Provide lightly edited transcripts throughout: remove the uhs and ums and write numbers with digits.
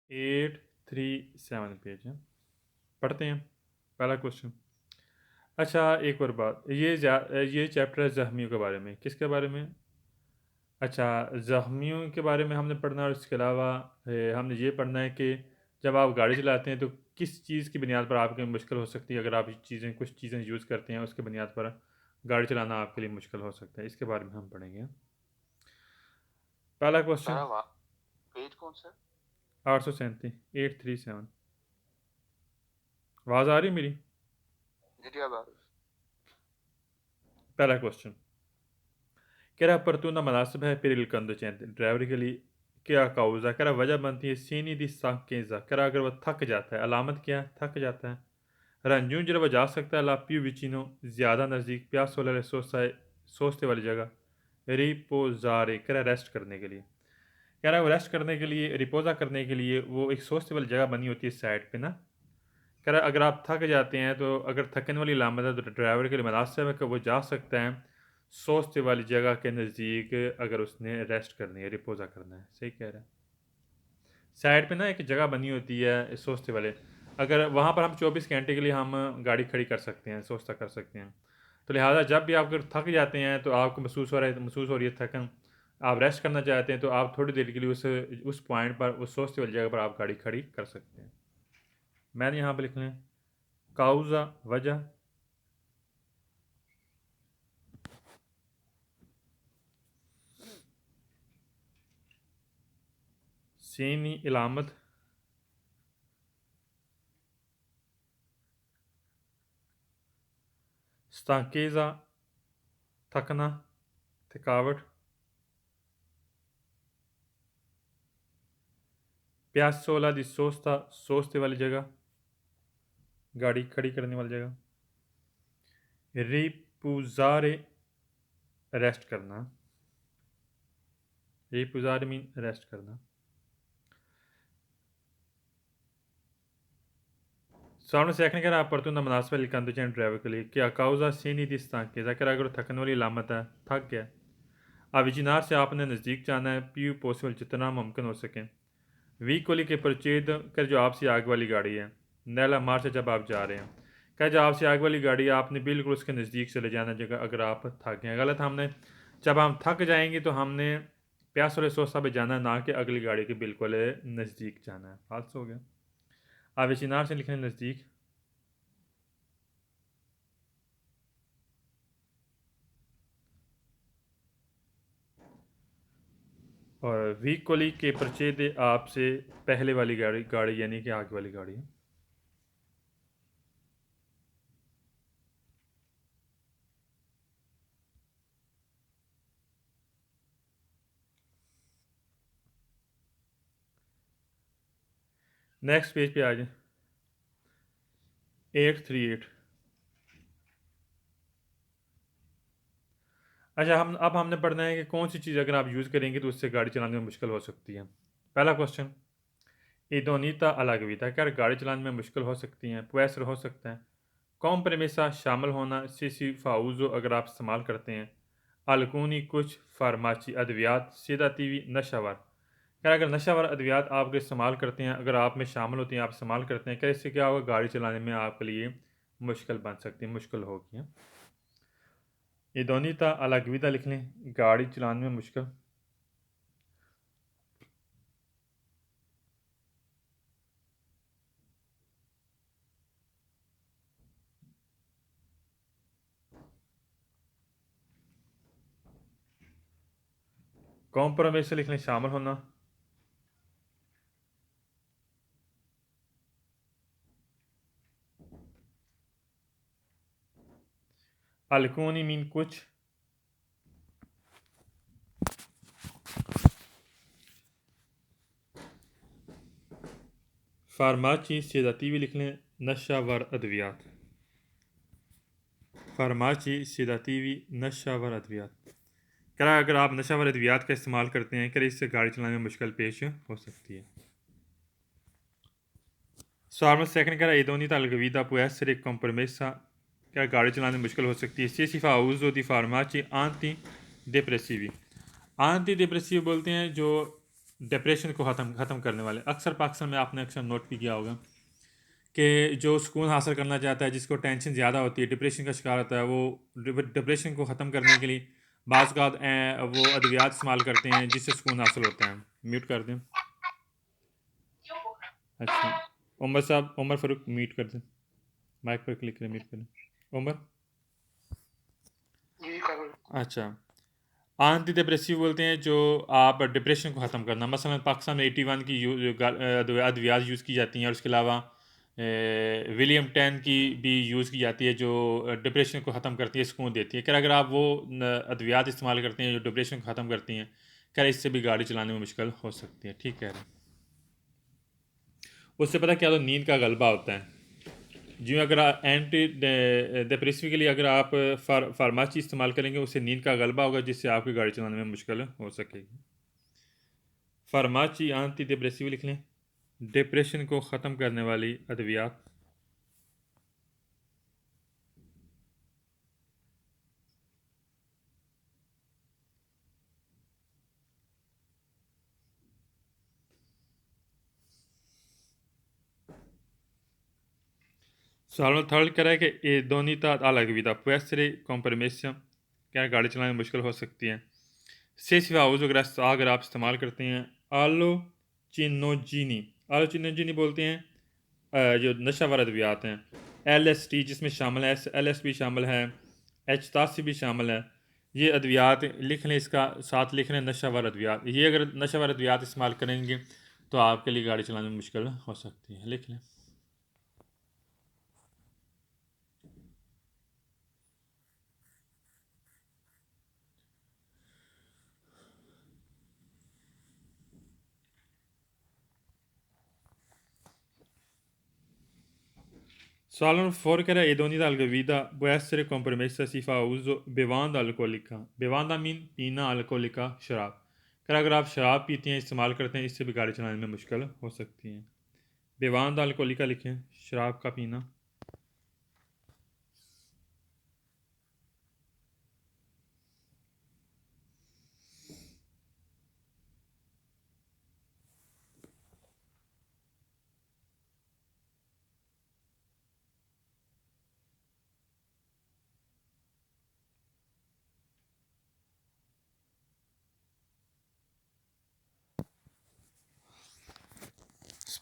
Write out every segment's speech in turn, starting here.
837 page है। पढ़ते हैं पहला क्वेश्चन। अच्छा, एक और बात, ये चैप्टर है ज़ख्मियों के बारे में। किसके बारे में? अच्छा, ज़ख्मियों के बारे में हमने पढ़ना है, और इसके अलावा हमने ये पढ़ना है कि जब आप गाड़ी चलाते हैं तो किस चीज़ की बुनियाद पर आपके लिए मुश्किल हो सकती है। अगर आप कुछ चीज़ें यूज़ करते हैं, उसके बुनियाद पर गाड़ी चलाना आपके लिए मुश्किल हो सकता है। इसके बारे में हम पढ़ेंगे। पहला क्वेश्चन। सारा पेज कौन सा है? 837, 837। आवाज़ आ रही है मेरी? जी जी, अब आ रही है। पहला क्वेश्चन कह रहा, परतूना मुनासिब है फिर कंदोचेंट ड्राइवर के लिए क्या काउजा, कह रहा वजह बनती है सीनी दी साकेजा, कह रहा अगर वह थक जाता है, अलामत क्या है? थक जाता है। रंजून जरा वह जा सकता है ला पियो विचिनो, ज़्यादा नज़दीक, प्यास वाला सोचते वाली जगह, रिपोजारे, कह रहा रेस्ट करने के लिए। कह रहा है वो रेस्ट करने के लिए, रिपोजा करने के लिए वो एक सोचते वाली जगह बनी होती है साइड पे ना। कह रहा है अगर आप थक जाते हैं तो अगर थकने वाली लामत है तो ड्राइवर के लिए मुनासिब है कि वो जा सकता है सोचते वाली जगह के नज़दीक, अगर उसने रेस्ट करनी है, रिपोजा करना है। सही कह रहा है। साइड पे ना एक जगह बनी होती है सोचते वाले, अगर वहाँ पर हम 24 घंटे के लिए हम गाड़ी खड़ी कर सकते हैं, सोचता कर सकते हैं। तो लिहाजा जब भी आप अगर थक जाते हैं तो आपको महसूस हो रही है थकन, आप रेस्ट करना चाहते हैं तो आप थोड़ी देर के लिए उस पॉइंट पर, उस सोचते वाली जगह पर आप गाड़ी खड़ी कर सकते हैं। मैंने यहाँ पर लिख लें काउजा, वजह, सीनी इलामत, स्ताकेजा थकना, थकावट, प्यासोला दी सोचता, सोचते वाली जगह, गाड़ी खड़ी करने वाली जगह, रिपुजारे, रेस्ट करना, रिपुजारे मीन रेस्ट करना। सामने से देखने का परतून मुनासिब लिखा ड्राइवर के लिए क्या काउजा सीनी दी स्ताकेजा, कर अगर थकने वाली लामत है, थक गया। अविजिनार से आपने नज़दीक जाना है, पीयू पॉसिबल जितना मुमकिन हो सके। वी कोहली के परचेद कर जो आपसे आग वाली गाड़ी है, नैला मार से जब आप जा रहे हैं, क्या जो आपसे आग वाली गाड़ी है आपने बिल्कुल उसके नज़दीक चले जाना जगह अगर आप थक गए। गलत, हमने जब हम थक जाएंगे तो हमने प्यास वाले सोसा पे जाना है, ना कि अगली गाड़ी के बिल्कुल नज़दीक जाना है। पास हो गया। आप चिनार से लिखने नज़दीक, और वी कोहली के परचेद आपसे पहले वाली गाड़ी गाड़ी यानी कि आगे वाली गाड़ी है। नेक्स्ट पेज पे आ जाए। 838। अच्छा, हम अब हमने पढ़ना है कि कौन सी चीज़ अगर आप यूज़ करेंगे तो उससे गाड़ी चलाने में मुश्किल हो सकती है। पहला क्वेश्चन, इदोनीता अलगविता, क्या गाड़ी चलाने में मुश्किल हो सकती हैं? पुएसर हो सकता है। कौम प्रेमिसा शामिल होना, सीसी फाउजो अगर आप इस्तेमाल करते हैं। अलकूनी कुछ फार्माची अद्वियात, सीधा तीवी नशावर, क्या अगर नशावर अद्वियात आप इस्तेमाल करते हैं, अगर आप में शामिल होती हैं, आप इस्तेमाल करते हैं, क्या इससे क्या होगा? गाड़ी चलाने में आपके लिए मुश्किल बन सकती है, मुश्किल होगी। इदोनीता अलगविदा लिख लें, गाड़ी चलाने में मुश्किल। कॉम्प्रोमाइज़ से लिख लें शामिल होना। अलकूनी मीन कुछ, फार्माची सेदातीवी लिख लें नशा वर अद्वियात। फार्माची सेदातीवी नशा वर अद्वियात, क्या अगर आप नशा वर अद्वियात का इस्तेमाल करते हैं, क्या इससे गाड़ी चलाने में मुश्किल पेश हो सकती है। सवाल सेकंड कह रहा है इदोनी अलगवीदा पुएसर एक कॉम्प्रोमेसा, क्या गाड़ी चलाने में मुश्किल हो सकती है। सी सिफा उज़ो दी फार्माची आंती डिप्रेसिवी, आंटी डिप्रेसिव बोलते हैं जो डिप्रेशन को ख़त्म करने वाले। अक्सर पाकिस्तान में आपने अक्सर नोट भी किया होगा कि जो सुकून हासिल करना चाहता है, जिसको टेंशन ज़्यादा होती है, डिप्रेशन का शिकार होता है, वो डिप्रेशन को ख़त्म करने के लिए बाज़ औक़ात वो अद्वियात इस्तेमाल करते हैं जिससे सुकून हासिल होता है। म्यूट कर दें। अच्छा, उमर साहब, उमर फ़ारूक म्यूट कर दें। माइक पर क्लिक करें, म्यूट करें। उमर, अच्छा, एंटी डिप्रेसिव बोलते हैं जो आप डिप्रेशन को ख़त्म करना। मसलन पाकिस्तान में 81 की अद्वियात यूज़ की जाती हैं, और उसके अलावा विलियम 10 की भी यूज़ की जाती है जो डिप्रेशन को ख़त्म करती है, सुकून देती है। क्या अगर आप वो अद्वियात इस्तेमाल करते हैं जो डिप्रेशन को ख़त्म करती हैं, क्या इससे भी गाड़ी चलाने में मुश्किल हो सकती है? ठीक कह रहे हैं। उससे पता क्या, तो नींद का गलबा होता है। जी, अगर एंटी डिप्रेसिव के लिए अगर आप फार्माची इस्तेमाल करेंगे, उससे नींद का गलबा होगा जिससे आपकी गाड़ी चलाने में मुश्किल हो सकेगी। फार्माची एंटी डिप्रेसिव लिख लें, डिप्रेशन को ख़त्म करने वाली अद्वियात। सवाल थर्ड कह रहा है कि इदोनिता alla guida può essere compromesso, क्या गाड़ी चलाने में मुश्किल हो सकती है? से सिवा अगर आप इस्तेमाल करते हैं आलोचिनोजिनी। आलोचिनोजिनी बोलते हैं जो नशावर अद्वियात हैं। LSD जिसमें शामिल है, LSD भी शामिल है, H-80 भी शामिल है। ये अद्वियात लिख लें, इसका साथ लिख लें नशावर अद्वियात। ये अगर नशावर अद्वियात इस्तेमाल करेंगे तो आपके लिए गाड़ी चलाने में मुश्किल हो सकती है। लिख लें। Solo fuori idoni dal guida può essere compromessa si fa uso bevanda alcolica। बेवांदा मीन पीना, अल्कोहलिका शराब। अगर आप शराब पीते हैं, इस्तेमाल करते हैं, इससे भी गाड़ी चलाने में मुश्किल हो सकती है। बेवांदा अल्कोहलिका लिखें, शराब का पीना।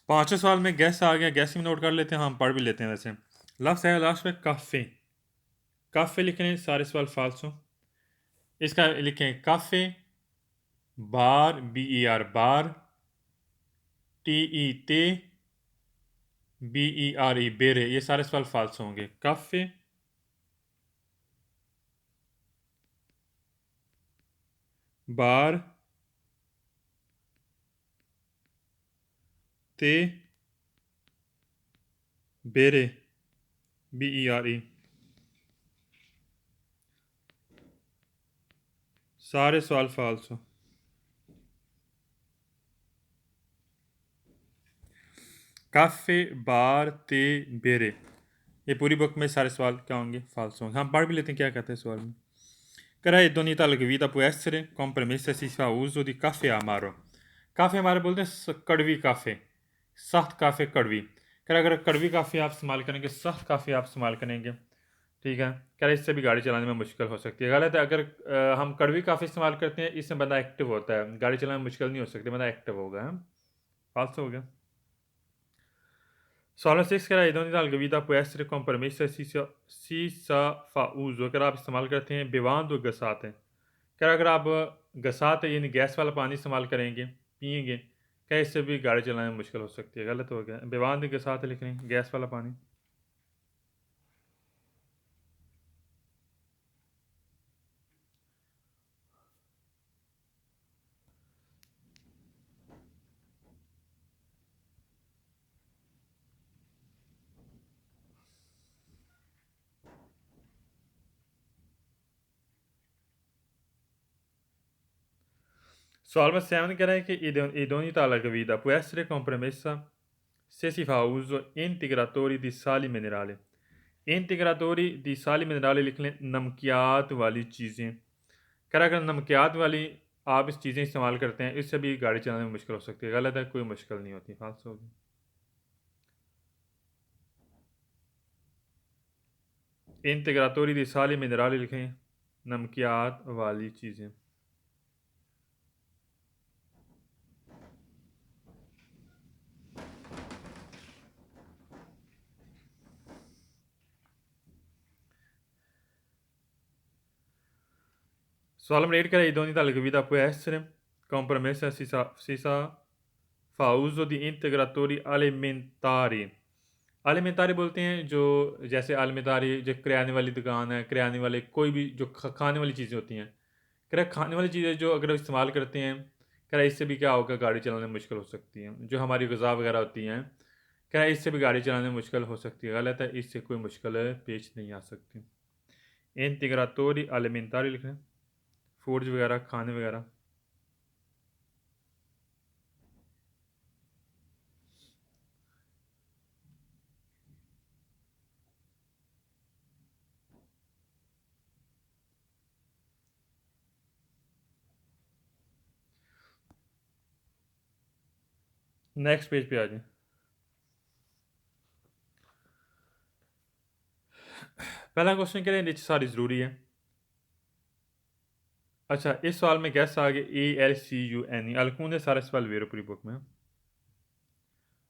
पांचवें सवाल में गैस आ गया, गैस में नोट कर लेते हैं, हम पढ़ भी लेते हैं। वैसे लफ्ज़ है लास्ट में काफ़े। काफ़े लिखने सारे सवाल फाल्स हो। इसका लिखें काफ़े, बार BER बार, TE BERE बेरे, ये सारे सवाल फाल्स होंगे। काफ़े, बार, ते, बेरे BERE, सारे सवाल फाल्स हो। काफ़े, बार, ते, बेरे, ये पूरी बुक में सारे सवाल क्या होंगे? फाल्स होंगे। हम पढ़ भी लेते हैं क्या कहते हैं सवाल में। Cara idoneità alla guida può essere compromessa se si fa uso di caffè amaro। काफ़े हमारे बोलते हैं कड़वी काफ़े, सख्त काफ़े कड़वी। क्या अगर कड़वी काफ़ी आप इस्तेमाल करेंगे, सख्त काफ़ी आप इस्तेमाल करेंगे, ठीक है, क्या इससे भी गाड़ी चलाने में मुश्किल हो सकती है? गलत है। अगर हम कड़वी काफ़ी इस्तेमाल करते हैं, इससे बंदा एक्टिव होता है, गाड़ी चलाने में मुश्किल नहीं हो सकती, बंदा एक्टिव होगा। फाल्स हो गया। Sono 6 कह रहा है इदोनी दाल गवीदा può essere compromessa si sa fa uso। अगर आप इस्तेमाल करते हैं बेवान व गसाते। क्या अगर आप गसाते यानी गैस वाला पानी इस्तेमाल करेंगे, पिएंगे, क्या इससे भी गाड़ी चलाने में मुश्किल हो सकती है? गलत हो गया। बेवान व गसाते लिख रहे हैं, गैस वाला पानी। सवाल में 7 कह रहा है कि idoneità alla guida può essere compromessa se si fa uso integratori di sali minerali। इंटीग्राटोरी दी साली मिनराली लिख लें, नमकियात वाली चीज़ें। क्या अगर नमकियात वाली आप इस चीज़ें इस्तेमाल करते हैं, इससे भी गाड़ी चलाने में मुश्किल हो सकती है। गलत है, कोई मुश्किल नहीं होती, फाल्स होगी। इंतग्रातोरी दी साली मिनराली लिखें, नमकियात वाली चीज़ें। Soalem redere idonei dalle guida può essere compromessa si fa uso di integratori alimentari। alimentari बोलते हैं जो, जैसे alimentari जो किराने वाली दुकान है, किराने वाले कोई भी जो खाने वाली चीज़ें होती हैं, कह खाने वाली चीज़ें जो अगर इस्तेमाल करते हैं, कह इससे भी क्या होगा, गाड़ी चलाने में मुश्किल हो सकती है। जो हमारी ग़िज़ा वगैरह होती हैं, कह इससे भी गाड़ी चलाने में मुश्किल हो सकती है। गलत है, इससे कोई मुश्किल पेश नहीं आ सकती। इंटीग्राटोरी alimentari लिख रहे हैं, फूड्स वगैरह, खाने वगैरह। नेक्स्ट पेज पे आ जाए। पहला क्वेश्चन कह रहे हैं नीचे सारी ज़रूरी है। अच्छा, इस सवाल में गैस आ गया ALCUNE, अलकून सारे सवाल वेरो पूरी बुक में।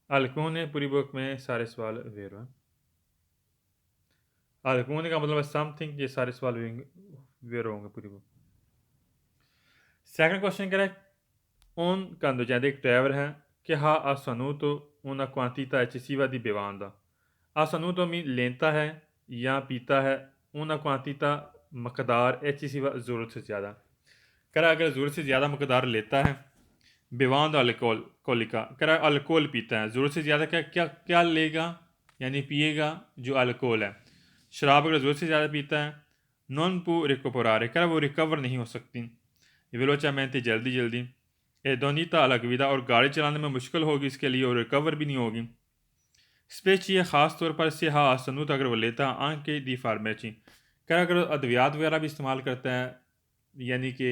अलकून पूरी बुक में सारे सवाल वेरो है। अलकून का मतलब है समथिंग, ये सारे सवाल वेरो होंगे पूरी बुक। सेकंड क्वेश्चन कह रहा है उन कंदोजेंद एक ड्राइवर है कि ha assoluto una quantità eccessiva di bevanda। assoluto में लेता है या पीता है, una quantità मकदार eccessiva ज़रूरत से ज़्यादा। करा अगर ज़रूरत से ज़्यादा मकदार लेता है, बेवान अल्कोहल कोलिका करा अल्कोहल पीता है, ज़रूरत से ज़्यादा क्या क्या क्या लेगा, यानी पिएगा जो अल्कोहल है। शराब अगर ज़रूरत से ज़्यादा पीता है, नॉन पू रिकोपरारे करा वो रिकवर नहीं हो सकती, वेलोचामेंट जल्दी जल्दी, एडोनीता अलगविदा और गाड़ी चलाने में मुश्किल होगी इसके लिए और रिकवर भी नहीं होगी। स्पेचिए ख़ास तौर पर से हा सनूत अगर वो लेता है आंख के दी फार्मेची कर अगर अद्वियात वगैरह भी इस्तेमाल करता है, यानी कि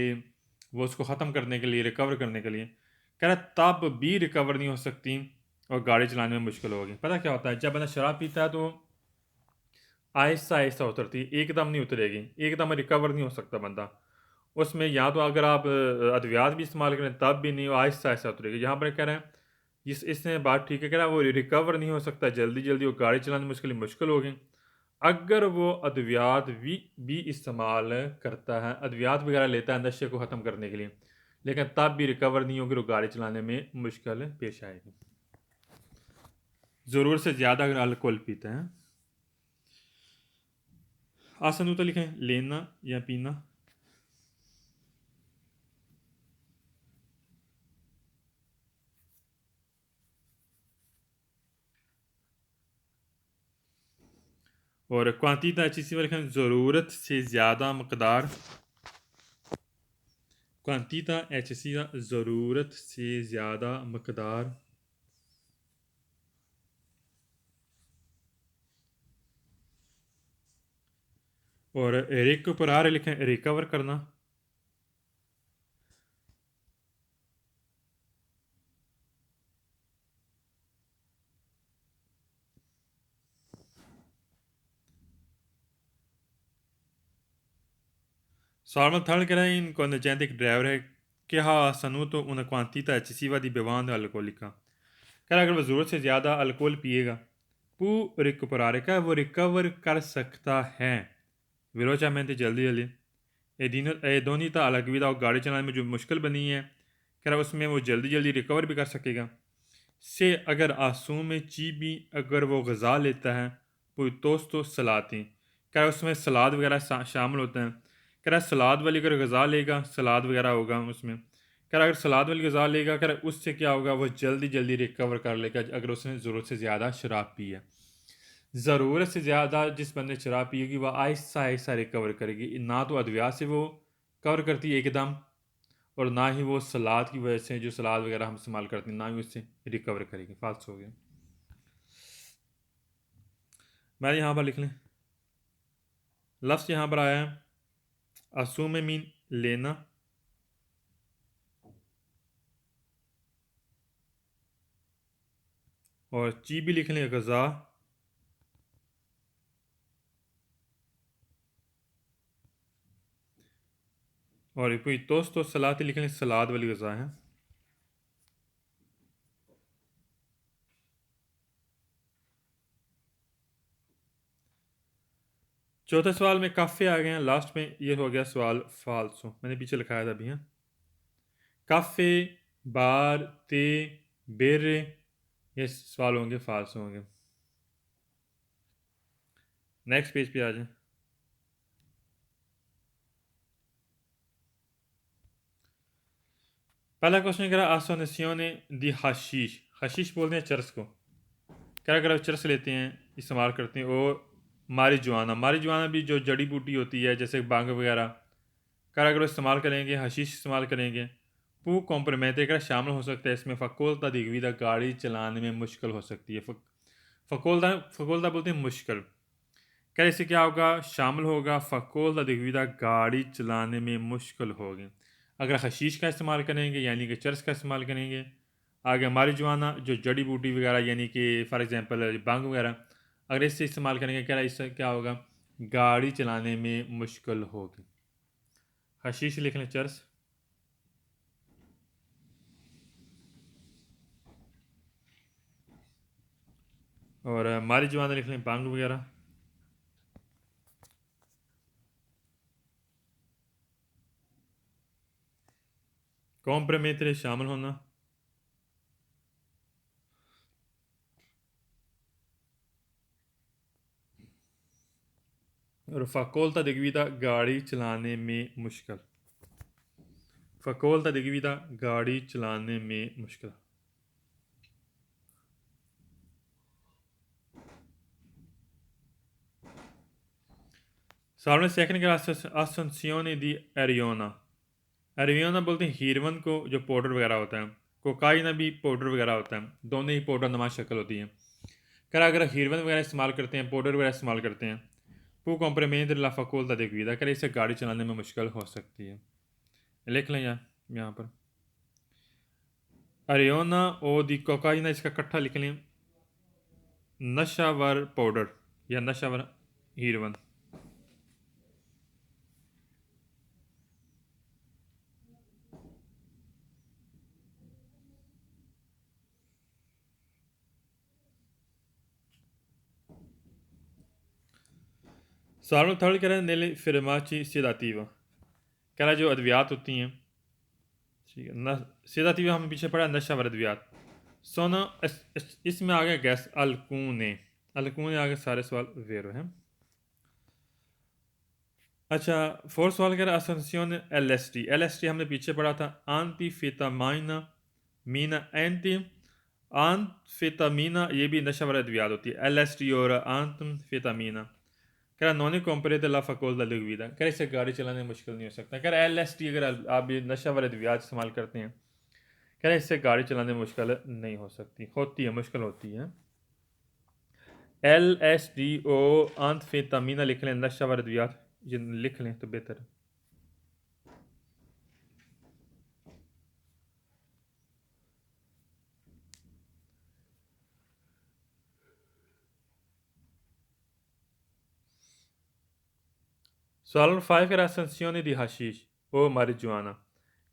वो उसको ख़त्म करने के लिए, रिकवर करने के लिए, कह रहा तब भी रिकवर नहीं हो सकती और गाड़ी चलाने में मुश्किल होगी। पता क्या होता है, जब बंदा शराब पीता है तो आहिस्ता आहिस्ता उतरती है, एकदम नहीं उतरेगी, एकदम रिकवर नहीं हो सकता बंदा उसमें। या तो अगर आप अद्वियात भी इस्तेमाल करें तब भी नहीं, आहिस्ता आहिस्ता उतरेगी। यहाँ पर कह रहे हैं इसने बात ठीक है, कह रहा है वो रिकवर नहीं हो सकता जल्दी जल्दी, वो गाड़ी चलाने में मुश्किल होगी। अगर वो अद्वियात भी इस्तेमाल करता है, अद्वियात वगैरह लेता है नशे को ख़त्म करने के लिए, लेकिन तब भी रिकवर नहीं होगी, वो गाड़ी चलाने में मुश्किल पेश आएगी। ज़रूरत से ज़्यादा अगर अल्कोहल पीते हैं। आसन तो लिखें लेना या पीना। और क्वांटिटा अच्छी लिखें ज़रूरत से ज़्यादा मकदार, क्वांटिटा एचसीदा ज़रूरत से ज़्यादा मकदार। और रिकवर लिखें रिकवर करना। Salman Thal che era in conducente driver che ha sanuto una quantità eccessiva di bevanda alcolica। कह रहा अगर वो ज़रूरत से ज़्यादा अल्कोहल पिएगा, पू रिकपरारे का वो रिकवर कर सकता है, वेलोचामेंट जल्दी जल्दी, एदोनीता अलगविदा और गाड़ी चलाने में जो मुश्किल बनी है, कह रहा उसमें वो जल्दी जल्दी रिकवर भी कर सकेगा। से अगर आंसू में चीबी अगर वो गज़ा लेता है, तो सलाती, कह रहा उसमें सलाद वगैरह शामिल होते हैं। कह रहा सलाद वाली अगर गज़ा लेगा, सलाद वगैरह होगा उसमें, कह रहा अगर सलाद वाली गज़ा लेगा, कह रहा उससे क्या होगा, वो जल्दी जल्दी रिकवर कर लेगा अगर उसने ज़रूरत से ज़्यादा शराब पी है। ज़रूरत से ज़्यादा जिस बंदे शराब पिएगी वह आहिस्ता आहिस्ता रिकवर करेगी, ना तो अद्वियात से वो कवर करती है एकदम, और ना ही वो सलाद की वजह से, जो सलाद वगैरह हम इस्तेमाल करते हैं, ना ही उससे रिकवर करेगी। फाल्स हो गया। मैं यहाँ पर लिख लें लफ्ज़ यहाँ पर आया है असुम मीन लेना, और ची भी लिख लें गज़ा, और कोई तोस्त तो सलाद लिख लें, सलाद वाली गज़ा है। चौथे सवाल में काफ़े आ गए हैं, लास्ट में ये हो गया सवाल फालसो, मैंने पीछे लिखाया था अभी। हाँ, काफ़े, बार, ते, बेरे, ये सवाल होंगे फालसो होंगे। नेक्स्ट पेज पे आ जाए। पहला क्वेश्चन कह रहा आसोनेसियोने दी हशीश, हशीश बोलते हैं चरस को। क्या अगर आप चरस लेते हैं, इस्तेमाल करते हैं, और मारी जुआना भी जो जड़ी बूटी होती है जैसे बांग वगैरह, कर अगर इस्तेमाल करेंगे, हशीश इस्तेमाल करेंगे, पू कॉम्प्रीमेंट का शामिल हो सकता है इसमें। फ़कोलता दिगविदा, गाड़ी चलाने में मुश्किल हो सकती है। फ़कोलता फ़कोलता बोलते हैं मुश्किल। क्या इससे क्या होगा, शामिल होगा, फ़कोलता दिगविदा, गाड़ी चलाने में मुश्किल होगी। अगर हशीश का इस्तेमाल करेंगे यानी कि चरस का इस्तेमाल करेंगे। आगे हमारी जुआना जो जड़ी बूटी वगैरह यानी कि फ़ॉर एग्ज़ाम्पल बांग वगैरह, अगर इससे इस्तेमाल करेंगे, क्या इससे क्या होगा, गाड़ी चलाने में मुश्किल होगी। हशीश लिख लें, चरस, और हमारी जुबान लिख लें बांग वगैरह। कॉम्प्रीमेंट शामिल होना, और फ़कोलता दिगविदा, गाड़ी चलाने में मुश्किल। फ़कोलता दिगविदा, गाड़ी चलाने में मुश्किल। सामने सेकंड का आसंसियोने दी एरियोना, एरियोना बोलते हैं हीरवन को, जो पाउडर वगैरह होता है। कोकाइना भी पाउडर वगैरह होता है, दोनों ही पाउडर नुमा शक्ल होती है। कर अगर हीरवन वगैरह इस्तेमाल करते हैं, पाउडर वगैरह इस्तेमाल करते हैं, पू कॉम्प्रीमेंट ला फ़कोलता दिगविदा, कर इसे गाड़ी चलाने में मुश्किल हो सकती है। लिख लें यहाँ पर अरियोना और दी कोकाइना, इसका इकट्ठा लिख लें नशावर पाउडर या नशावर हीरोइन। सालों थर्ड कह रहे हैं नेले फिरमाची सिदातीवा, कह रहा है जो अद्वियात होती हैं, ठीक है न, सिदातीवा हमें पीछे पड़ा नशावर अद्वियात। सोना इसमें आ गया गैस अलकूने, अलकूने आ गए, सारे सवाल वेरो हैं। अच्छा, फोर्थ सवाल कह रहा है असंसियोन एलएसडी, एलएसडी हमने पीछे पढ़ा था एंटीफेटामाइना मीना एंटी आंतफेटामीना, ये भी नशा वाला अद्वियात होती है, एलएसडी और आंतफेटामीना। कह रहा नॉन कॉम्परेट ला फकोल लिगविदा, कह रहा इससे गाड़ी चलाने में मुश्किल नहीं हो सकता। कह रहा एलएसडी अगर आप ये नशा वाले अद्वियात इस्तेमाल करते हैं, कह रहा इससे गाड़ी चलाने में मुश्किल नहीं हो सकती, होती है, मुश्किल होती है। एल एस डी ओ आंतफेटामीना लिख लें, नशा वाले अद्वियात ये लिख लें तो बेहतर है। सवाल नंबर 5 कह रहा संसियोने दी हशीश ओ मारिजुआना,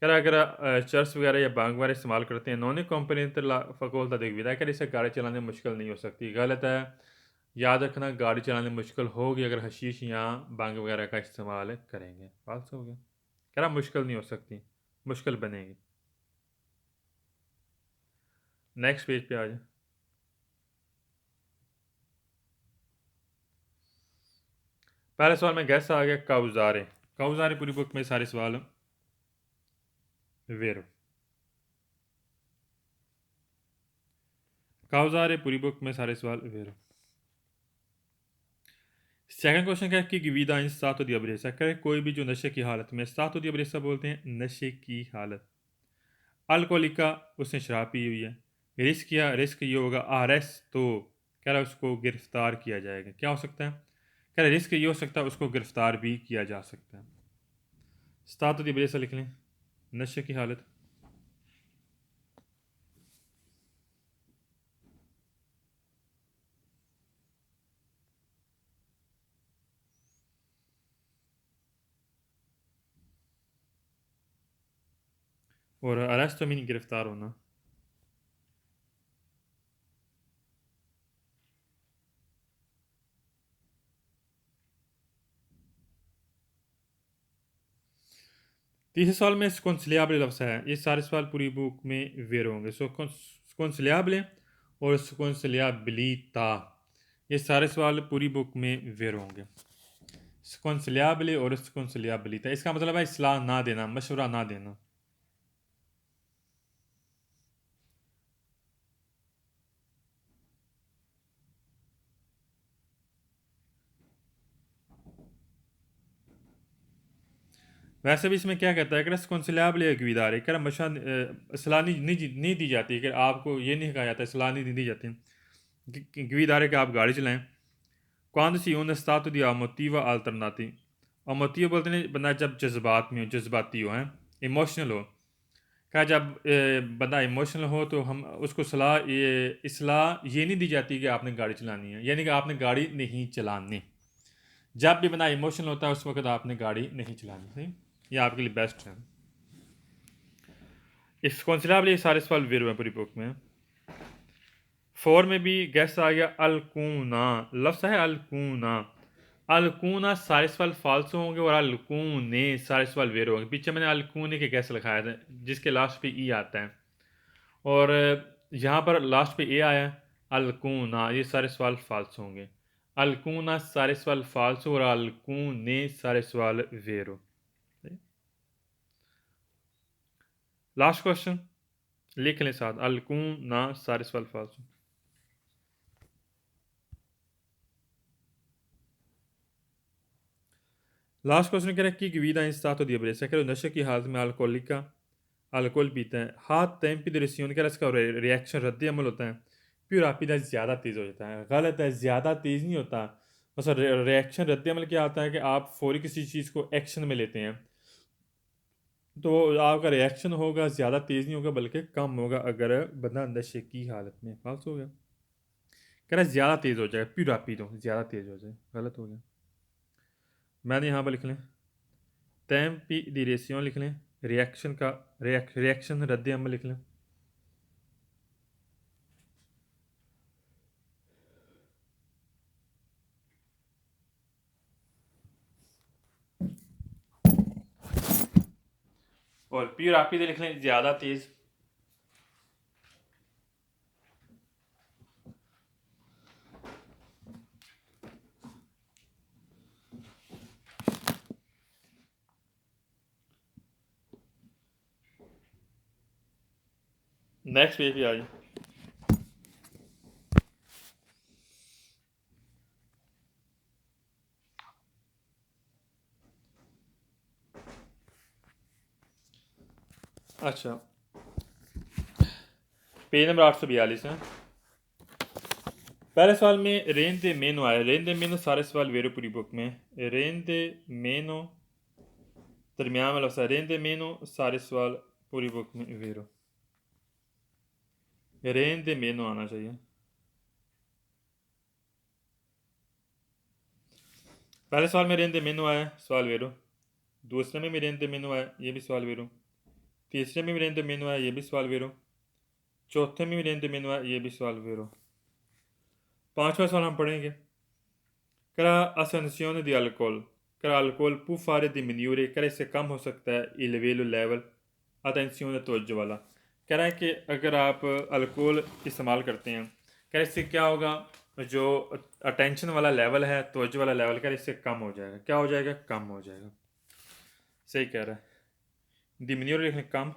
कह रहा अगर चर्च वगैरह या बांग वगैरह इस्तेमाल करते हैं, नॉन कंपनी फ़कोलता दिगविदा, कह इसे गाड़ी चलाने में मुश्किल नहीं हो सकती, गलत है। याद रखना गाड़ी चलाने में मुश्किल होगी अगर हशीश या बांग वगैरह का इस्तेमाल करेंगे। फालस हो गया, कह रहा मुश्किल नहीं हो सकती, मुश्किल बनेगी। नेक्स्ट पेज पे आ जाए। पहले सवाल में गैस आ गया काउजारे, काउजारे पूरी बुक में सारे सवाल वेरो, काउजारे पूरी बुक में सारे सवाल वेरो। सेकंड क्वेश्चन क्या है कि विदा इन सातो दी अब्रेसा, करे कोई भी जो नशे की हालत में, सातो दी अब्रेसा बोलते हैं नशे की हालत। अल्कोहलिका, उसने शराब पी हुई है। रिस्क किया, रिस्क ये होगा अरेस्ट, तो कह रहा है उसको गिरफ्तार किया जाएगा। क्या हो सकता है, कह रहा रिस्क ये हो सकता है उसको गिरफ्तार भी किया जा सकता है। सातो दी अब्रेसा लिख लें, नशे की हालत। और अरेस्ट तो मीन गिरफ्तार होना। तीसरे सवाल में स्कोंसलियाबले लफ्ज़ है, ये सारे सवाल पूरी बुक में वेर होंगे। स्कोंसलियाबले और स्कोंसलियाबिलिता, ये सारे सवाल पूरी बुक में वेर होंगे। स्कोंसलियाबले और स्कोंसलियाबिलिता, इसका मतलब है इस्लाह ना देना, मशवरा ना देना। वैसे भी इसमें क्या कहता है कि स्कोंसलियाबले अगवीदार है, क्या मशवरा सलाह नहीं दी जाती है, कि आपको ये नहीं कहा जाता, सलाह नहीं दी जाती गवीदार है कि आप गाड़ी चलाएं। Quando si un stato di emotiva alternati, emotivo बोलते हैं बंदा जब जज्बात में हो, जज्बाती हो, हैं इमोशनल हो। क्या जब बंदा इमोशनल हो तो हम उसको इसलाह ये नहीं दी जाती कि आपने गाड़ी चलानी है, यानी कि आपने गाड़ी नहीं चलानी। जब भी बंदा इमोशनल होता है उस वक्त आपने गाड़ी नहीं चलानी। सही, ये आपके लिए बेस्ट है। इस कॉन्सिलाबली सारे सवाल वीर में पूरी बुक में। 4 में भी गेस्ट आ गया अलकूना, लफ्ज़ है अलकूना। अलकूना सारे सवाल फाल्स होंगे और अलकूने सारे सवाल वेर होंगे। पीछे मैंने अलकूने के गैस लिखाया था जिसके लास्ट पे ई आता है, और यहाँ पर लास्ट पे ए आया है। अलकूना ये सारे सवाल फाल्स होंगे। अलकूना सारे सवाल फाल्स और अलकूने सारे सवाल वेर हो। लास्ट क्वेश्चन लिख लें साथ, अलकूना सारे सवाल फाल्स हो। लास्ट क्वेश्चन कह रहा है कि guida in stato di ebbrezza, che नशे की हालत में अल्कोहलिका अल्कोहल पीता है। हाथ tempi di reazione कह रहा है इसका रिएक्शन रद्द अमल होता है। फिर रापिदा ज़्यादा तेज़ हो जाता है। गलत है, ज़्यादा तेज़ नहीं होता। बस रिएक्शन रद्द अमल क्या होता है कि आप फौरी किसी चीज़ को एक्शन में लेते हैं, तो आपका रिएक्शन होगा ज़्यादा तेज़ नहीं होगा बल्कि कम होगा अगर बंदा नशे की हालत में। फाल्स हो गया। कह रहा है ज़्यादा तेज़ हो जाएगा, फिर रापिदो ज़्यादा तेज़ हो जाए, गलत हो गया। मैंने यहाँ पर लिख लें tempi di reazione लिख लें, रिएक्शन का रिएक्शन रद्द अमल लिख लें। और पी रापिद लिख लें, ज़्यादा तेज़। नेक्स्ट पेज पे आ जाए। अच्छा, पेज नंबर 842 है। पहले सवाल में रेन दे मेनो आया। रेन दे मेनो सारे सवाल वेरो पूरी बुक में। रेन दे मेनो दरमियान में लफ्ज़ है। रेन दे मेनो सारे सवाल पूरी बुक में वेरो। रेन दे मेनो आना चाहिए। पहले सवाल में रेन दे मेनो आया, सवाल वेरो। दूसरे में भी रेन दे मेनो आया, ये भी सवाल वेरो। तीसरे में भी रेन दे मेनो आया, ये भी सवाल वेरो। चौथे में भी रेन दे मेनो आया, ये भी सवाल वेरो। पांचवा सवाल हम पढ़ेंगे। करा ascensione di alcol, करा अल्कोहल पुफारे दी मिन्यूरे, करा इससे कम हो सकता है il livello level अटेंशियन तवज्जो वाला। कह रहा है कि अगर आप अल्कोहल इस्तेमाल करते हैं, कह रहा है इससे क्या होगा, जो अटेंशन वाला लेवल है, तवज्जो वाला लेवल, कह रहा है इससे कम हो जाएगा। क्या हो जाएगा? कम हो जाएगा। सही कह रहा है। दी मिन्यूरे लिखने कम,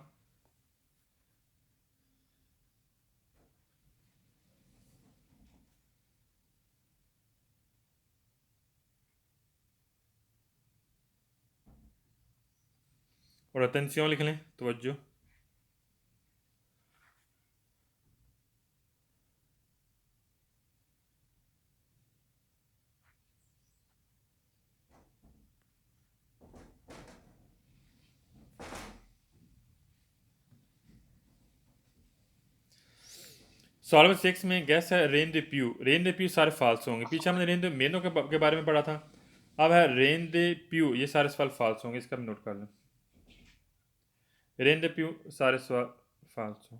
और अटेंशियन लिख लें तवज्जो। सवाल नंबर 6 में गैस है रेन दे प्यू। रेन दे प्यू सारे फाल्स होंगे। पीछे हमने रेन दे मेनो के बारे में पढ़ा था। अब है रेन दे प्यू, ये सारे सवाल फाल्स होंगे, इसका भी नोट कर लें। Rende più सारे सवाल falso.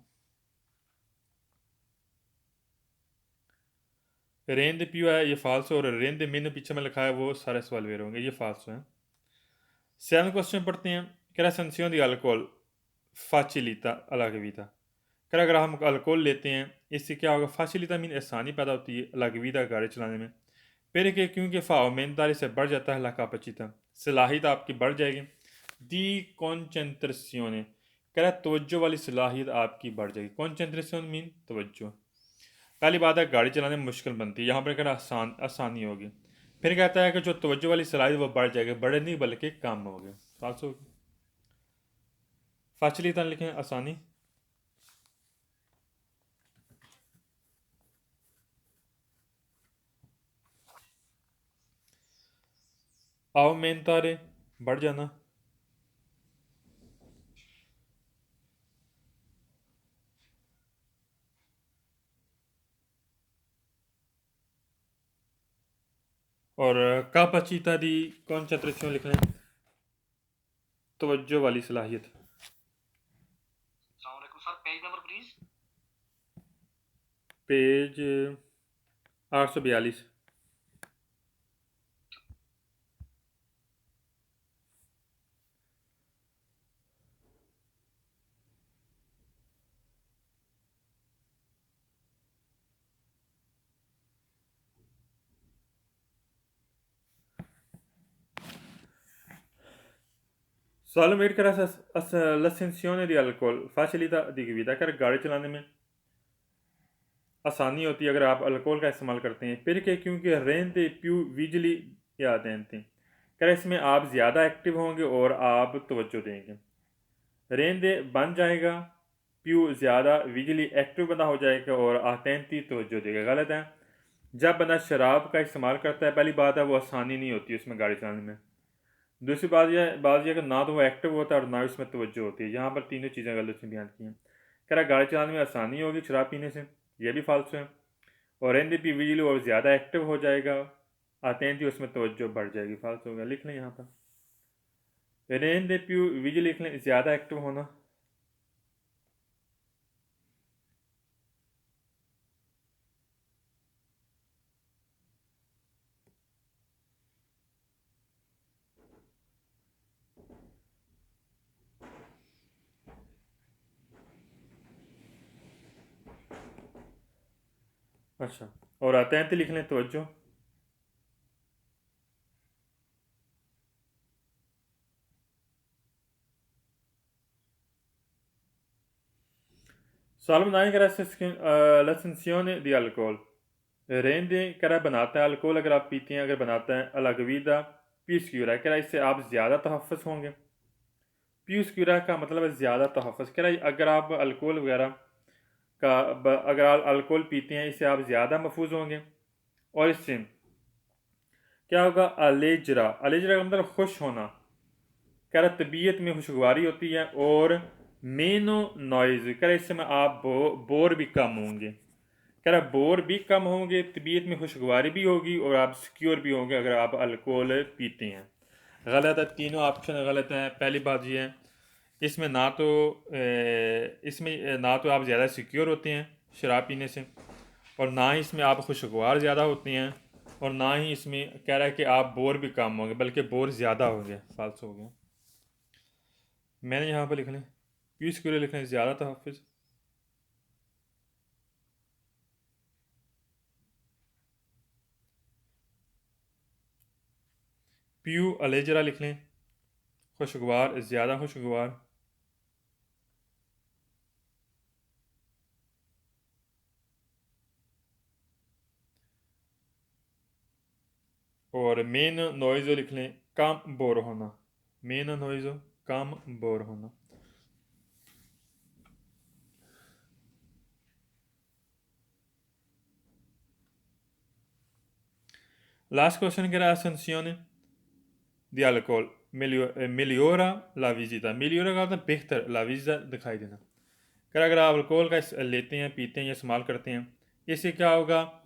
रेंद पियो है ये फाल्सो और रेंद मैंने पीछे में लिखा है वो सारे सवाल वेर होंगे, ये फाल्सो है। 7 क्वेश्चन पढ़ते हैं। कह रहा संसियों दी अल्कोहल फाचिलिता अलग विधा। कह रहा अगर हम अल्कोहल लेते हैं इससे क्या होगा, फाचिलिता मीन आसानी पैदा होती है अलग विधा गाड़ी चलाने में। फिर के क्योंकि फाउमेंदारी से बढ़ जाता है लाकापचिता, सलाहियत आपकी बढ़ जाएगी। दी कॉन्चेंट्रेसियोने कह रहा तवज्जो वाली सलाहियत आपकी बढ़ जाएगी। कॉन्चेंट्रेसियोन मीन तवज्जो। पहली बात है गाड़ी चलाने में मुश्किल बनती है, यहाँ पर कहना आसानी होगी। फिर कहता है कि जो तवज्जो वाली सलाहियत वो बढ़ जाएगी, बढ़े नहीं बल्कि कम होगी, फाल्स होगी। फाचली तन लिखें आसानी। आओ मेन तारे बढ़ जाना। और कापाचीता दी कौन सा दृश्य लिख लें, तवज्जो वाली सलाहियत। Sir page number please. Page 842। Solamente gracias a l'accensione di alcol facilita di guida कर गाड़ी चलाने में आसानी होती है अगर आप अल्कोहल का इस्तेमाल करते हैं। फिर के क्योंकि रेंते प्यू विजली या देते हैं कर इसमें आप ज़्यादा एक्टिव होंगे और आप तवज्जो देंगे। रेंदे बन जाएगा, प्यू ज़्यादा विजली एक्टिव बंदा हो जाएगा और आतेंती तवज्जो देगा। गलत है। जब बंदा शराब का इस्तेमाल करता है पहली बात है वो आसानी नहीं होती उसमें गाड़ी चलाने में। दूसरी बात यह कि ना तो वो एक्टिव होता है और ना उसमें तवज्जो होती है। यहाँ पर तीनों चीज़ें गलत से बयान की हैं। कह रहा गाड़ी चलाने में आसानी होगी शराब पीने से, यह भी फालतू है। और एन पी विजिली और ज़्यादा एक्टिव हो जाएगा, आते हैं थी उसमें तवज्जो बढ़ जाएगी, फालतू हो गया। लिख लें यहाँ पर रेन दे प्यू विजिल लिख लें, ज़्यादा एक्टिव होना। अच्छा, और आते हैं लिख लें तवज्जो। सवाल बनाए करा लसेंसियोने दी अल्कोहल रेंदे करा बनाता है अल्कोहल अगर आप पीते हैं, अगर बनाता है अलगवीदा पीस्क्यूरा करा इससे आप ज़्यादा तहफ़्फ़ुज़ होंगे। पीस्क्यूरा का मतलब है ज़्यादा तहफ़्फ़ुज़। करा अगर आप अल्कोहल वगैरह का अगर आप अल्कोहल पीते हैं इससे आप ज़्यादा महफूज होंगे। और इससे क्या होगा, अलेजरा, अलेजरा का मतलब खुश होना। कह रहा तबीयत में खुशगवारी होती है। और मेनो नॉइज़ कह रहा इससे में आप बोर भी कम होंगे। कह रहा बोर भी कम होंगे, तबीयत में खुशगवारी भी होगी और आप सिक्योर भी होंगे अगर आप अल्कोहल पीते हैं। गलत है, तीनों ऑप्शन गलत हैं। पहली बात यह है इसमें ना तो आप ज़्यादा सिक्योर होते हैं शराब पीने से, और ना ही इसमें आप खुशगवार ज़्यादा होते हैं, और ना ही इसमें कह रहा है कि आप बोर भी कम होंगे बल्कि बोर ज़्यादा होंगे, फालतू हो गया। मैंने यहाँ पर लिख लें पीस के लिए लिख लें ज़्यादा तहफ़्फ़ुज़। प्यू अलेजरा लिख लें, खुशगवार, ज़्यादा खुशगवार। और मेन नॉइज़ो लिख लें कम बोर होना। मेन नॉइज़ो कम बोर होना। लास्ट क्वेश्चन कह रहा है संसियोने दी अल्कोहल मिलियोरा ला विजिता। मिलियोरा का मतलब बेहतर, ला विजिता दिखाई देना। कर अगर आप अल्कोहल का लेते हैं, पीते हैं या इस्तेमाल करते हैं, इससे क्या होगा,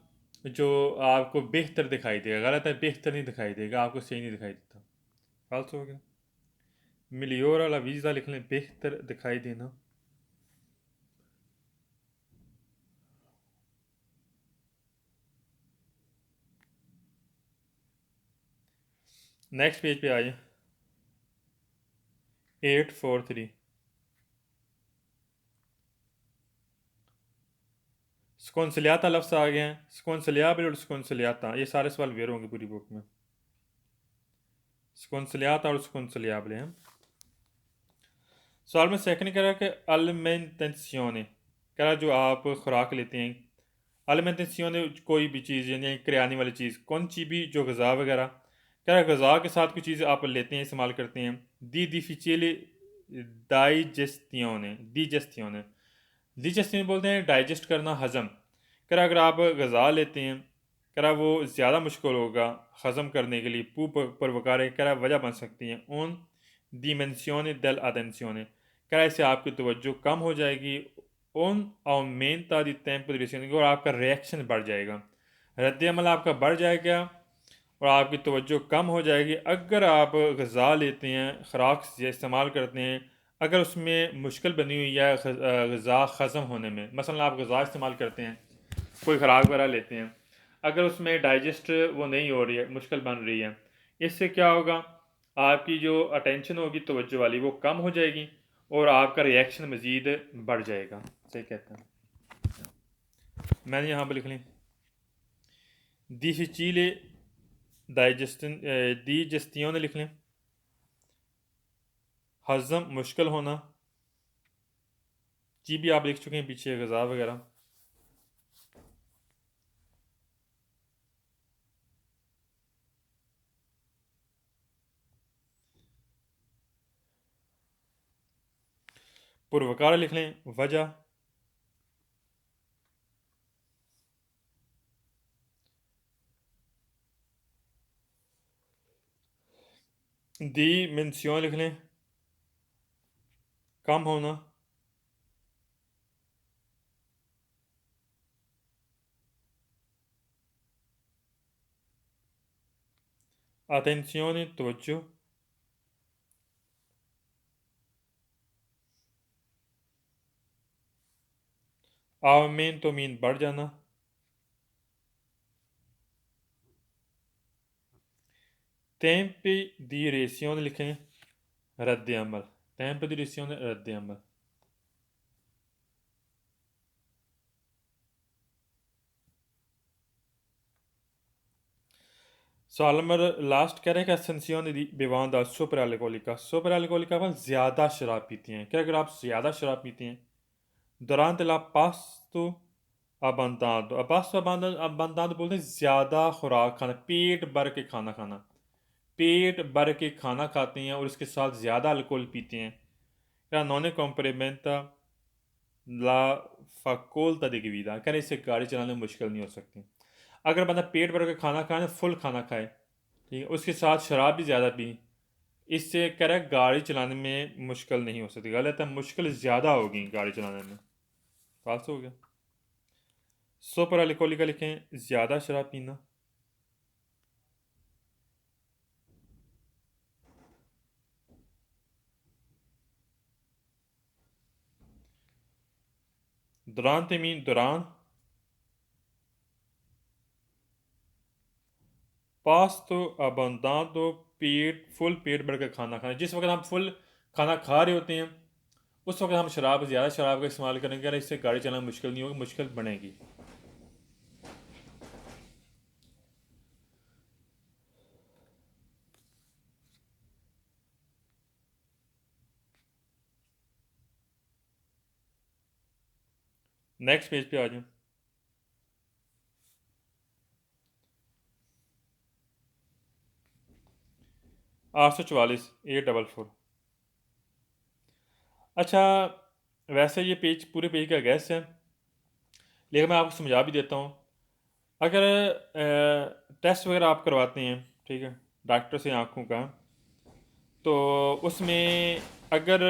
जो आपको बेहतर दिखाई देगा। गलत है, बेहतर नहीं दिखाई देगा, आपको सही नहीं दिखाई देता, फालतू हो गया। मिलियोरा ला वीज़ा लिख लें, बेहतर दिखाई देना। नेक्स्ट पेज पे आइए। 843 स्कॉन्सलियाता लफ्ज़ आ गए हैं। स्कॉन्सलियाबल और स्कॉन्सलियाता, ये सारे सवाल वेर होंगे पूरी बुक में। स्कॉन्सलियाता और स्कॉन्सलियाबल हैं। सवाल में सेकंड कह रहा है कि अलिमेंटेसियोने, कह रहा है जो आप खुराक लेते हैं। अलिमेंटेसियोने कोई भी चीज़ यानी करियाने वाली चीज़, कौन सी भी जो गज़ा वगैरह, कह रहा है गज़ा के साथ कोई चीज़ आप लेते हैं, इस्तेमाल करते हैं। दी डिफिचिले डाइजेस्टियोने, डिजेस्टियोने, डिजेस्टियोने बोलते हैं डाइजेस्ट करना, हज़म। कह रहा अगर आप गज़ा लेते हैं, कह रहा वो ज़्यादा मुश्किल होगा हज़म करने के लिए, पू परवकारे, कह रहा वजह बन सकती हैं उन dimensione dell'attenzione, कह रहा इससे आपकी तवज्जो कम हो जाएगी। उन aumenta di tempo di reazione, और आपका रिएक्शन बढ़ जाएगा, रद्द अमल आपका बढ़ जाएगा और आपकी तवज्जो कम हो जाएगी। अगर आप गज़ा लेते हैं, ख़ुराक इस्तेमाल करते हैं, अगर उसमें मुश्किल बनी हुई है गज़ा हज़म होने में, मसलन आप गज़ा इस्तेमाल करते हैं, कोई ख़ुराक वगैरह लेते हैं, अगर उसमें डाइजेस्ट वो नहीं हो रही है, मुश्किल बन रही है, इससे क्या होगा, आपकी जो अटेंशन होगी तवज्जो वाली वो कम हो जाएगी और आपका रिएक्शन मज़ीद बढ़ जाएगा। सही कहते हैं। मैंने यहाँ पर लिख ली difficile digestione लिख लें, हज़म मुश्किल होना। जी भी आप लिख चुके हैं पीछे, गज़ा वगैरह। पुरवकार लिख लें, वजह। दी मेंसियोन लिख लें, कम होना। अटेंसियोन तवज्जो। आमीन तो मीन बढ़ जाना। टेम्पी दी रेसियोन लिखें, रद्द अमल। टेम्पो दी रेसियोन रद्द अमल। सवाल नंबर लास्ट कह रहे हैं कि असेंसियोन दी बेवांदा सुपर एल्कोहलिका पर ज़्यादा शराब पीती हैं। क्या अगर आप ज़्यादा शराब पीते हैं, durante la pasto abbandando, pasto abbandando बोलते हैं ज़्यादा खुराक खाना, पेट भर के खाना खाना, पेट भर के खाना खाते हैं और इसके साथ ज़्यादा अल्कोहल पीते हैं। क्या non è complementa la facoltà di guida, क्या इससे गाड़ी चलाने में मुश्किल नहीं हो सकती। अगर बंदा पेट भर के खाना खाए, फुल खाना खाए, ठीक है, उसके साथ शराब भी ज़्यादा पी, इससे कह रहा है गाड़ी चलाने में मुश्किल नहीं हो सकती। गलत है, मुश्किल ज़्यादा होगी गाड़ी चलाने में। फालतू हो गया। सुपर अल्कोहलिका लिखें, ज़्यादा शराब पीना। durante मीन दौरान। पास्तो अबंदादो पेट, फुल पेट भर के खाना खाना, जिस वक्त हम फुल खाना खा रहे होते हैं उस वक्त हम ज़्यादा शराब का इस्तेमाल करेंगे, इससे गाड़ी चलाना मुश्किल नहीं होगी, मुश्किल बनेगी। नेक्स्ट पेज पे आ जाओ। 844 844। अच्छा, वैसे ये पेज पूरे पेज का गैस है, लेकिन मैं आपको समझा भी देता हूँ। अगर टेस्ट वगैरह आप करवाते हैं, ठीक है, डॉक्टर से आँखों का, तो उसमें अगर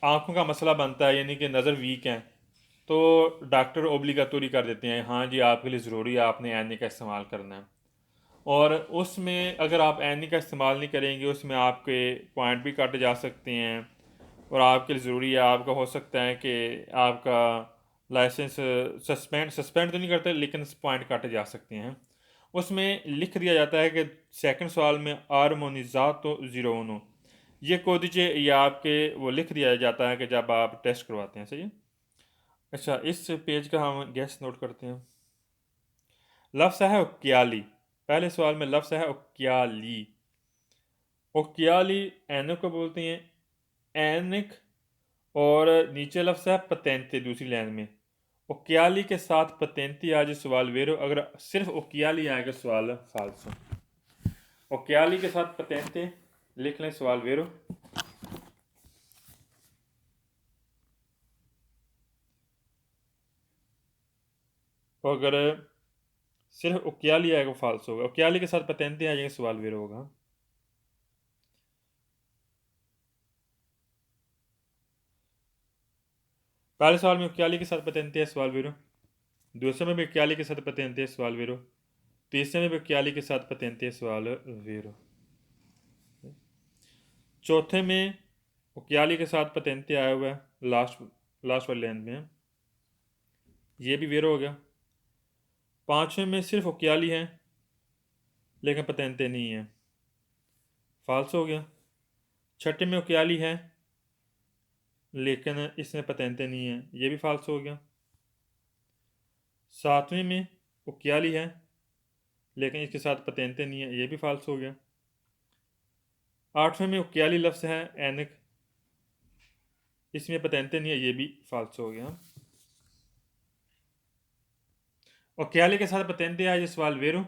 आँखों का मसला बनता है, यानी कि नज़र वीक है, तो डॉक्टर ओब्लिगाटोरी कर देते हैं, हाँ जी आपके लिए ज़रूरी है, आपने आईने का इस्तेमाल करना है। और उसमें अगर आप एनी का इस्तेमाल नहीं करेंगे उसमें आपके पॉइंट भी काटे जा सकते हैं, और आपके लिए ज़रूरी है, आपका हो सकता है कि आपका लाइसेंस सस्पेंड तो नहीं करते लेकिन पॉइंट काटे जा सकते हैं। उसमें लिख दिया जाता है कि सेकंड सवाल में आर्मोनिज़ात तो ज़ीरो उनो, ये को दीजिए, ये आपके वो लिख दिया जाता है कि जब आप टेस्ट करवाते हैं। सही है। अच्छा, इस पेज का हम गैस नोट करते हैं। लफ्ज़ है उक्याली। पहले सवाल में लफ्ज़ है उक्याली। उक्याली एनक को बोलते हैं, एनक। और नीचे लफ्ज़ है पतेंते दूसरी लाइन में। उक्याली के साथ पतेंती आ जाए सवाल वेरो, अगर सिर्फ उक्याली आएगा सवाल फाल्सो। उक्याली के साथ पतेंते लिख लें सवाल वेरो। और अगर सिर्फ उक्याली आएगा फाल्स होगा, उक्याली के साथ पतेंते आ जाएंगे सवाल वेरो होगा। पहले सवाल में उक्याली के साथ पतेंते है सवाल वेरो, दूसरे में भी उक्याली के साथ पतेंते है सवाल वेरो, तीसरे में भी उक्याली के साथ पतेंते है सवाल वेरो, चौथे में उक्याली के साथ पतेंते आया हुआ है लास्ट वाली लाइन में, ये भी वेरो हो गया। पांचवें में सिर्फ उक्याली है लेकिन पतेंते नहीं है, फाल्स हो गया। छठे में उक्याली है लेकिन इसमें पतेंते नहीं है, ये भी फाल्स हो गया। सातवें में उक्याली है लेकिन इसके साथ पतेंते नहीं है, ये भी फाल्स हो गया। आठवें में उक्याली लफ्ज़ है एनिक, इसमें पतेंते नहीं है, ये भी फाल्स हो गया। उक्याली के साथ पतेंते आए सवाल वेरो,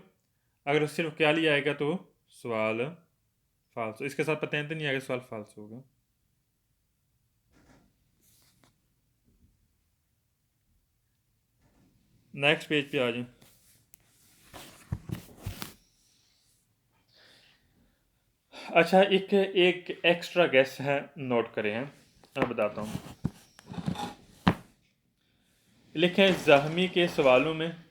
अगर सिर्फ उक्याली आएगा तो सवाल फाल्स, इसके साथ पतेंते नहीं आएगा सवाल फाल्स होगा। नेक्स्ट पेज पे आ जाए। अच्छा, एक एक एक्स्ट्रा गेस है, नोट करें हैं, मैं बताता हूँ। लिखें ज़हमी के सवालों में,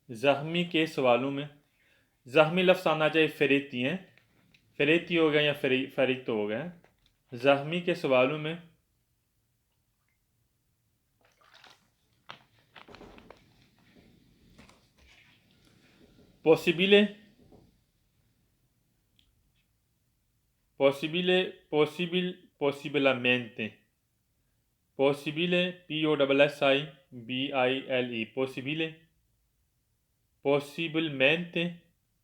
ज़हमी के सवालों में ज़हमी लफ्ज़ आना चाहिए फरीती हैं, फरीती हो गया या फरीत हो गया। ज़हमी के सवालों में पॉसिबिले पॉसिबिले पॉसिबिल पॉसिबलमेंटे, पॉसिबिले POSSIBILE, पॉसिबिले, पॉसिबलमेंटे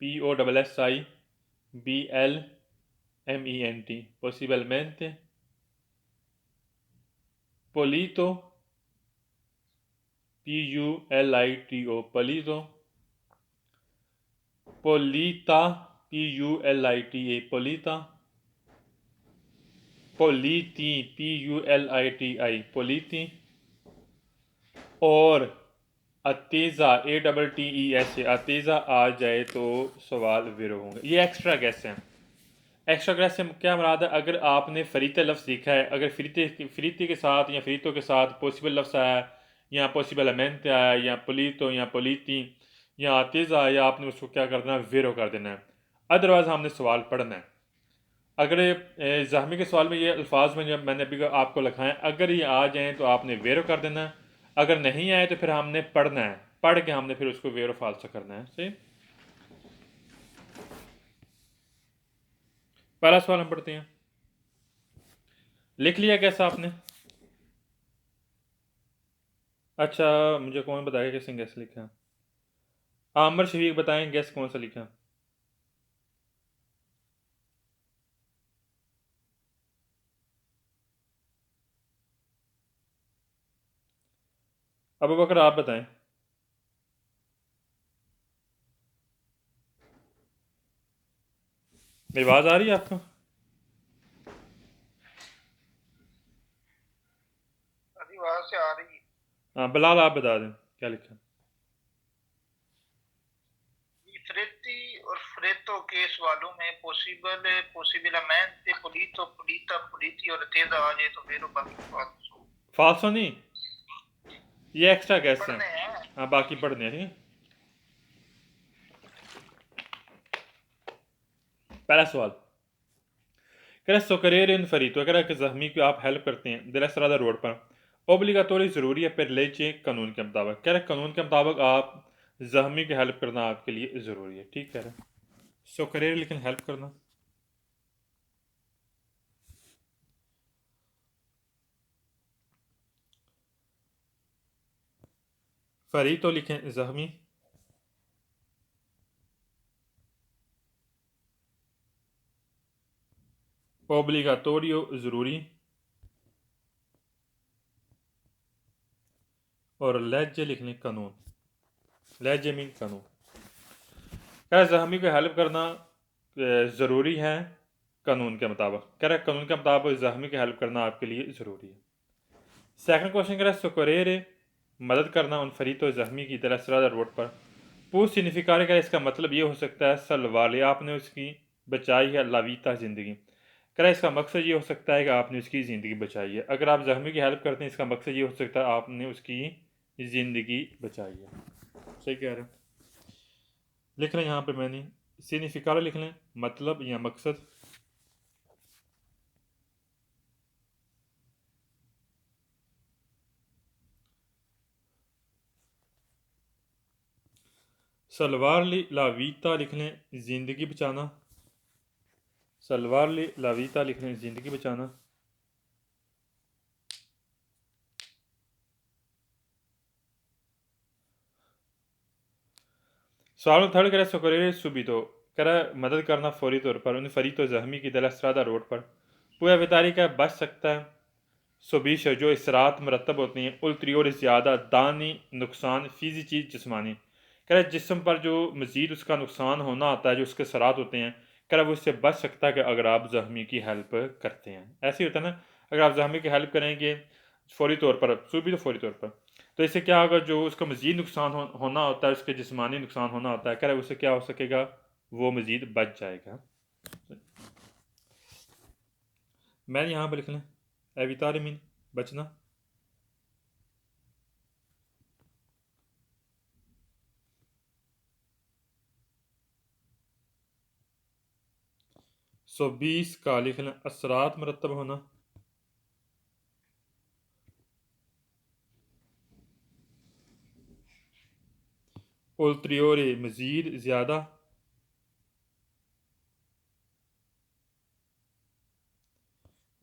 POSSIBLMENT, पॉसिबलमेंटे, पोलितो PULITO, पोलितो, पोलिता PULITA, पोलिता, पोलिती PULITI, पोलिती, और अतीज़ा ATTES, अतीज़ा आ जाए तो सवाल विरो होंगे। ये एक्स्ट्रा गैस हैं। एक्स्ट्रा गैस से क्या मुराद है, अगर आपने फरीते लफ्ज़ लिखा है, अगर फरीते के साथ या फरीतों के साथ पॉसिबल लफ्ज़ आया, या पॉसिबल अमेंट आया, या पोलीतो या पोलीती या अतीज़ा आया, आपने उसको क्या कर देना, विरो कर देना है। अदरवाइज़ हमने सवाल पढ़ना है। अगर ज़हमी के सवाल में ये अल्फाज में मैंने अभी आपको लिखाएं, अगर ये आ जाएँ तो आपने वेरो कर देना है, अगर नहीं आए तो फिर हमने पढ़ना है, पढ़ के हमने फिर उसको वेरो फाल्सा करना है। सही। पहला सवाल हम पढ़ते हैं। लिख लिया कैसा आपने? अच्छा, मुझे कौन बताएगा किसने गैस लिखा? आमर शफीक बताएं गैस कौन सा लिखा। अबू बकर आप बताएं। मेरी आवाज़ आ रही है आपको? अभी वहां से आ रही है। हाँ, बिलाल आप बता दें क्या लिखा। फ्रेती और फ्रेतो के सवालों में पॉसिबल पॉसिबलमेंट पोलीतो पोलीता पोलीती और तेजा आ जाए तो वेरो बाकी फाल्सो नहीं, ये एक्स्ट्रा गैस है। पढ़ने हैं। हाँ, बाकी पढ़ने हैं। ठीक है। पहला सवाल, कह रहा सोकरेर इन फरी, तो अगर जख्मी की आप हेल्प करते हैं दिलसरादा रोड पर, ओब्लिगाटोरी ज़रूरी है फिर लेचे कानून के मुताबिक, कह रहे कानून के मुताबिक आप जख्मी की हेल्प करना आपके लिए ज़रूरी है। ठीक कह रहे हैं, सोकरेर लेकिन हेल्प करना, फरी तो लिखें जख्मी, ओब्लिगाटोरियो ज़रूरी, और लहजे लिख लें कानून, लहजे मीन कानून। कह रहा जख्मी को हेल्प करना ज़रूरी है कानून के मुताबिक, कह रहा कानून के मुताबिक जख्मी की हेल्प करना आपके लिए ज़रूरी है। सेकंड क्वेश्चन कह रहा है सोकरेर, मदद करना उन फरीतो जख्मी की दिलसरादा रोड पर, पूछ सिग्निफिकार का इसका मतलब ये हो सकता है सलवाले, आपने उसकी बचाई है लावीता ज़िंदगी, कह रहा इसका मकसद ये हो सकता है कि आपने उसकी ज़िंदगी बचाई है। अगर आप जख्मी की हेल्प करते हैं इसका मकसद ये हो सकता है आपने उसकी ज़िंदगी बचाई है। सही कह रहे हैं, लिख लें यहाँ पे मैंने सिग्निफिकार लिख लें, मतलब या मकसद। सलवार लावीता लिख लें ज़िंदगी बचाना, सलवार लावीता लिख लें ज़िंदगी बचाना। सवाल थर्ड कह सोकरेर सुबितो, कह रहा मदद करना फौरी तौर पर उन फरीतो जख्मी की दिलसरादा रोड पर, पूरा बेतारी का बच सकता है सुबीश जो इसरात मरतब होती हैं उल्तरी और ज़्यादा दानी नुकसान फिजी चीज़ जिस्मानी, कह रहा जिस्म पर जो मज़ीद उसका नुकसान होना आता है, जो उसके असरात होते हैं, कह रहा वो इससे बच सकता है कि अगर आप जख्मी की हेल्प करते हैं। ऐसे ही होता है ना, अगर आप जख्मी की हेल्प करेंगे फौरी तौर पर, सुबह तो फौरी तौर पर, तो इससे क्या होगा, जो उसका मज़ीद नुकसान होना होता है, उसके जिस्मानी नुकसान होना होता है, कह रहा है उससे क्या हो सकेगा, वो मज़ीद बच जाएगा। मैंने यहाँ पर लिख लें एवितारमीन बचना, सौ 20 का लिख लें असरात मरतब होना, उल्तरियोरे मज़ीद ज़्यादा,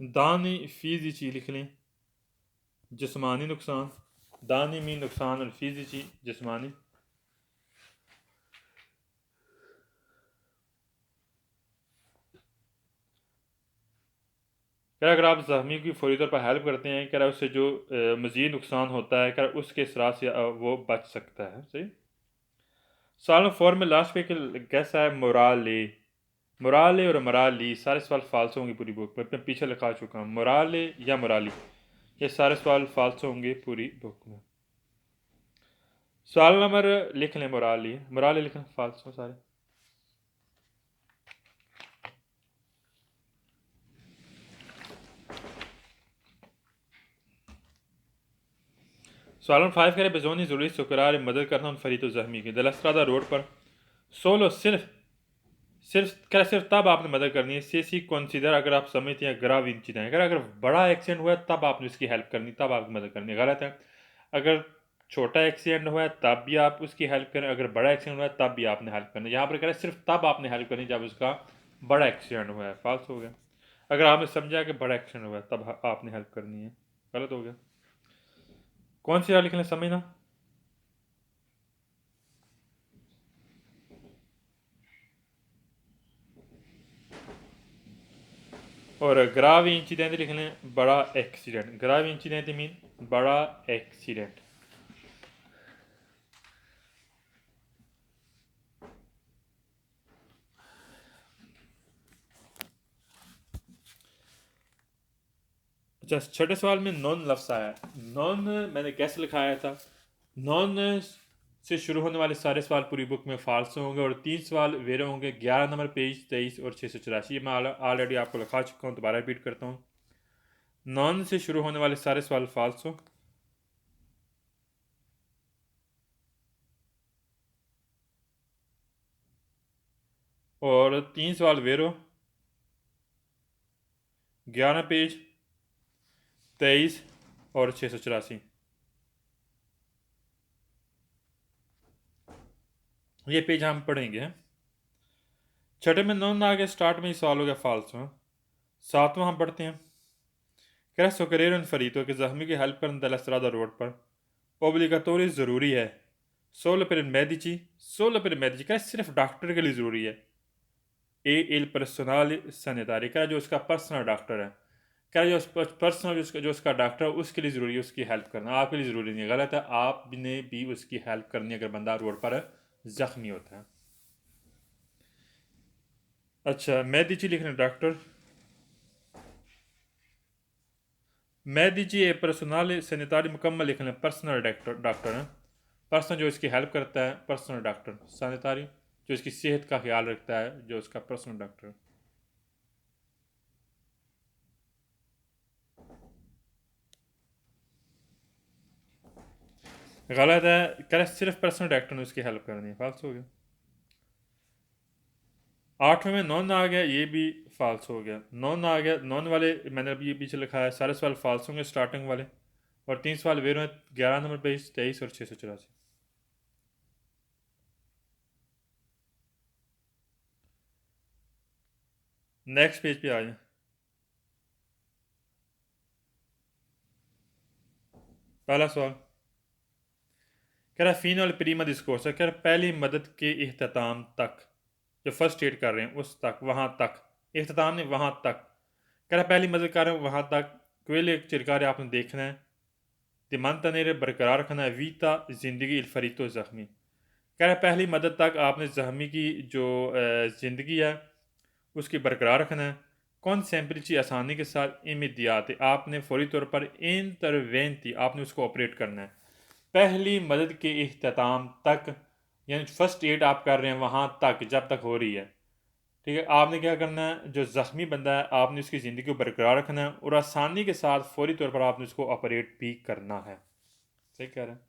दानी फिजिची लिख लें जिस्मानी नुकसान, दानी में नुकसान और फिजिची जिस्मानी। क्या अगर आप जख्मी की फौरी तौर पर हेल्प करते हैं, क्या उससे जो मज़ीद नुकसान होता है, क्या उसके असरा से वो बच सकता है। सही, सवाल फॉर में लास्ट पे कैसा है मोराले, मोराले और मराली सारे सवाल फालसो होंगे पूरी बुक में, मैं पीछे लिखा चुका हूँ मोराले या मोराली, ये सारे सवाल फालसो होंगे पूरी बुक में। सवाल नंबर लिख लें मोराली, मोराली लिख लें फालसो सारे। सवाल नंबर 5 करें बेजोनी ज़रूरी सुकरार मदद करना उन फरीद जख्मी की दिलसरादा रोड पर, सोलो सिर्फ सिर्फ तब आपने मदद करनी है, सेसी कंसीडर अगर आप समझते हैं ग्राव इंसिडेंट, अगर बड़ा एक्सीडेंट हुआ है तब आपने उसकी हेल्प करनी, तब आपकी मदद करनी, गलत है। अगर छोटा एक्सीडेंट हुआ है तब भी आप उसकी हेल्प करें, अगर बड़ा एक्सीडेंट हुआ है तब भी आपने हेल्प करनी। यहाँ पर कह रहे हैं सिर्फ तब आपने हेल्प करनी जब उसका बड़ा एक्सीडेंट हुआ है, फाल्स हो गया। अगर आपने समझा कि बड़ा एक्सीडेंट हुआ है तब आपने हेल्प करनी है, गलत हो गया। कौन सी लिख लें समझना, और ग्राव इंसिडेंट लिख लें बड़ा एक्सीडेंट, ग्राव इंसिडेंट मीन बड़ा एक्सीडेंट। अच्छा, छठे सवाल में नॉन लफ्स आया, नॉन मैंने कैसे लिखाया था, नॉन से शुरू होने वाले सारे सवाल पूरी बुक में फाल्स होंगे और 3 सवाल वेरे होंगे, 11 नंबर पेज 23 और 684। ये मैं ऑलरेडी आपको लिखा चुका हूँ, दोबारा रिपीट करता हूँ। नॉन से शुरू होने वाले सारे सवाल फाल्स हो, और 3 सवाल वेरो, 11 पेज, 23 और 684। ये पेज हम पढ़ेंगे। छठे में नॉन आ गया, स्टार्ट में ही सवाल हो गया फाल्सो। 7वां हम पढ़ते हैं। कह रहा सोकरेर फरीतो के जख्मी की हेल्प करने दलसरादा रोड पर ओब्लिगाटोरी ज़रूरी है। सोलो पर मैदिची क्या सिर्फ डॉक्टर के लिए ज़रूरी है। ए एल पर्सनल सैनिटारी क्या जो उसका पर्सनल डॉक्टर है, क्या जो पर्सनल जो उसका डॉक्टर है उसके लिए ज़रूरी है उसकी हेल्प करना, आपके लिए ज़रूरी नहीं है। गलत है, आपने भी उसकी हेल्प करनी है अगर बंदा रोड पर ज़ख्मी होता है। अच्छा, मैदिची लिखना डॉक्टर, मैदिची ए पर्सनल सैनिटारी मुकम्मल लिखना पर्सनल डॉक्टर है। पर्सनल जो इसकी हेल्प करता है, पर्सनल डॉक्टर। सैनिटारी जो इसकी सेहत का ख्याल रखता है, जो उसका पर्सनल डॉक्टर। गलत है, कह सिर्फ पर्सनल डॉक्टर ने उसकी हेल्प करनी है, फाल्स हो गया। 8वें में नॉन आ गया, ये भी फाल्स हो गया। नॉन आ गया, नॉन वाले मैंने अभी ये पीछे लिखा है, सारे सवाल फाल्स होंगे स्टार्टिंग वाले। और 3 सवाल वेरो हैं, 11 नंबर पे 23 और 684। नेक्स्ट पेज पे आ जाए। पहला सवाल कह रहा फीनल प्रीमा डिस्कोर्स है, कह रहा पहली मदद के अख्ताम तक, जो फर्स्ट एड कर रहे हैं उस तक, वहाँ तक, अख्ताम ने वहाँ तक, कह रहा पहली मदद कर रहे हैं वहाँ तक। कोयले चिरकारे आपने देखना है, दिमान तनेरे बरकरार रखना है, वीता ज़िंदगी इल्फरीतो ज़ख्मी। कह रहा पहली मदद तक आपने ज़ख्मी की जो ज़िंदगी है उसकी बरकरार रखना है। कौन सैम्पलिची आसानी के साथ इमिदियात, आपने फौरी तौर पर इंटरवेंटी, आपने उसको ऑपरेट करना है। पहली मदद के अख्ताम तक यानी फर्स्ट एड आप कर रहे हैं वहाँ तक, जब तक हो रही है, ठीक है। आपने क्या करना है, जो ज़ख्मी बंदा है आपने उसकी ज़िंदगी को बरकरार रखना है और आसानी के साथ फौरी तौर पर आपने उसको ऑपरेट भी करना है। सही कह रहे हैं।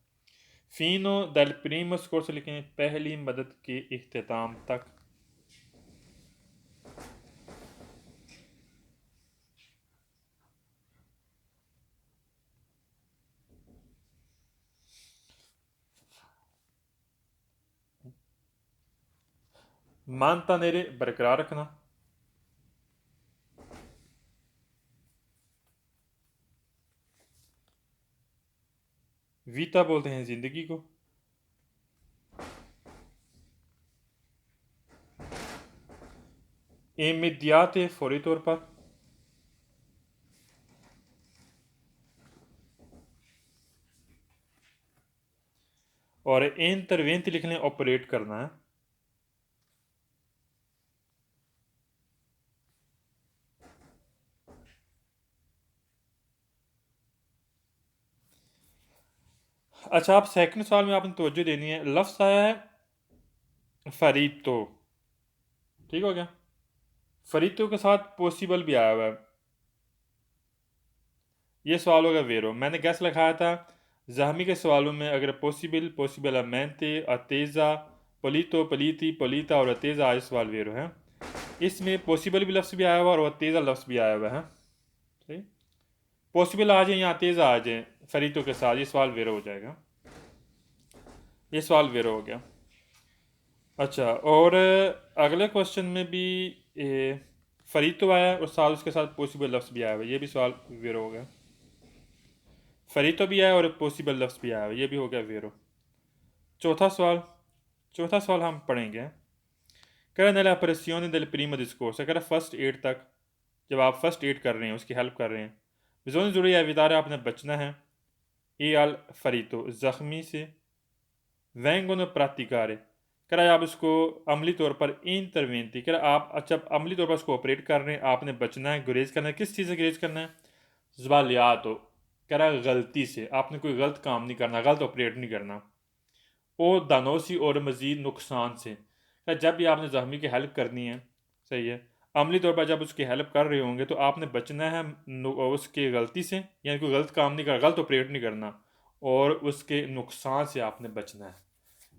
फ़ीनो दल प्रीमस कोर्स लिखें, पहली मदद के अख्ताम तक। मानता नेरे बरकरार रखना, वीता बोलते हैं ज़िंदगी को, इमिदियात फौरी तौर पर, और इंटरवेंट लिखने ऑपरेट करना है। अच्छा, आप सेकंड सवाल में आपने तवज्जो देनी है। लफ्ज़ आया है फरीतो, ठीक हो गया। फरीतो के साथ पॉसिबल भी आया हुआ है। ये सवाल होगा वेरो, मैंने गैस लगाया था जहमी के सवालों में अगर पॉसिबल पॉसिबल अमेंते अतेज़ा पलीतो पलीती पलीता और अतेज़ा आए सवाल वेरो है। इसमें पॉसिबल भी लफ्ज़ भी आया हुआ और अतेज़ा लफ्ज़ भी आया हुआ है। सही, पॉसिबल आ जाए या अतेज़ा आ जाए फरीतो के साथ, ये सवाल वेरो हो जाएगा। ये सवाल वेरो हो गया। अच्छा, और अगले क्वेश्चन में भी फरीतो आया और साथ उसके साथ पॉसिबल लफ्ज़ भी आया हुआ, ये भी सवाल वेरो हो गया। फरीतो भी आया और पॉसिबल लफ्ज़ भी आया हुआ, ये भी हो गया वेरो। चौथा सवाल, चौथा सवाल हम पढ़ेंगे। कह नella pressione del primo discorso, कह फर्स्ट एड तक, जब आप फर्स्ट एड कर रहे हैं उसकी हेल्प कर रहे हैं, बिजोन ज़रूरी है विदारा आपने बचना है। ए आल फरीतो ज़ख्मी से, वेंगोनो प्रातिकारे, कह आप उसको अमली तौर पर इंटरवेंटी, कह आप अच्छा अमली तौर पर उसको ऑपरेट कर रहे हैं, आपने बचना है, गुरेज करना है। किस चीज़ से गुरेज करना है, ज़बालियात हो, कह रहा गलती से, आपने कोई गलत काम नहीं करना, गलत ऑपरेट नहीं करना। ओ दानोसी और मज़ीद नुकसान से, जब भी आपने ज़ख्मी की हेल्प करनी है, सही है, अमली तौर पर जब उसकी हेल्प कर रहे होंगे तो आपने बचना है उसके गलती से, यानी कोई गलत काम नहीं करना, गलत ऑपरेट नहीं करना, और उसके नुकसान से आपने बचना है।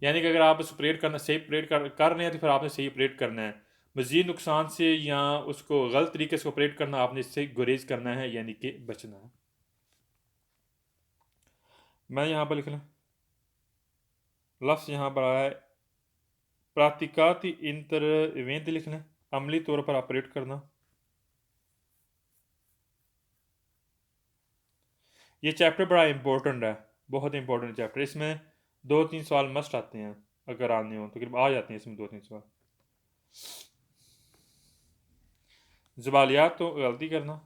यानी कि अगर आप ऑपरेट करना सही ऑपरेट कर रहे हैं तो फिर आपने सही ऑपरेट करना है। मज़ीद नुकसान से या उसको गलत तरीके से ऑपरेट करना, आपने इससे गुरेज करना है, यानी कि बचना है। मैं यहाँ पर लिख लूँ लफ्ज़ यहाँ पर आया है प्रातिकाती इंटरवेंट, लिख लें अमली तौर पर ऑपरेट करना। ये चैप्टर बड़ा इंपॉर्टेंट है, बहुत इंपॉर्टेंट चैप्टर। इसमें 2-3 सवाल मस्ट आते हैं, अगर आने हो तो आ जाते हैं इसमें 2-3 सवाल। ज़बालियात तो गलती करना,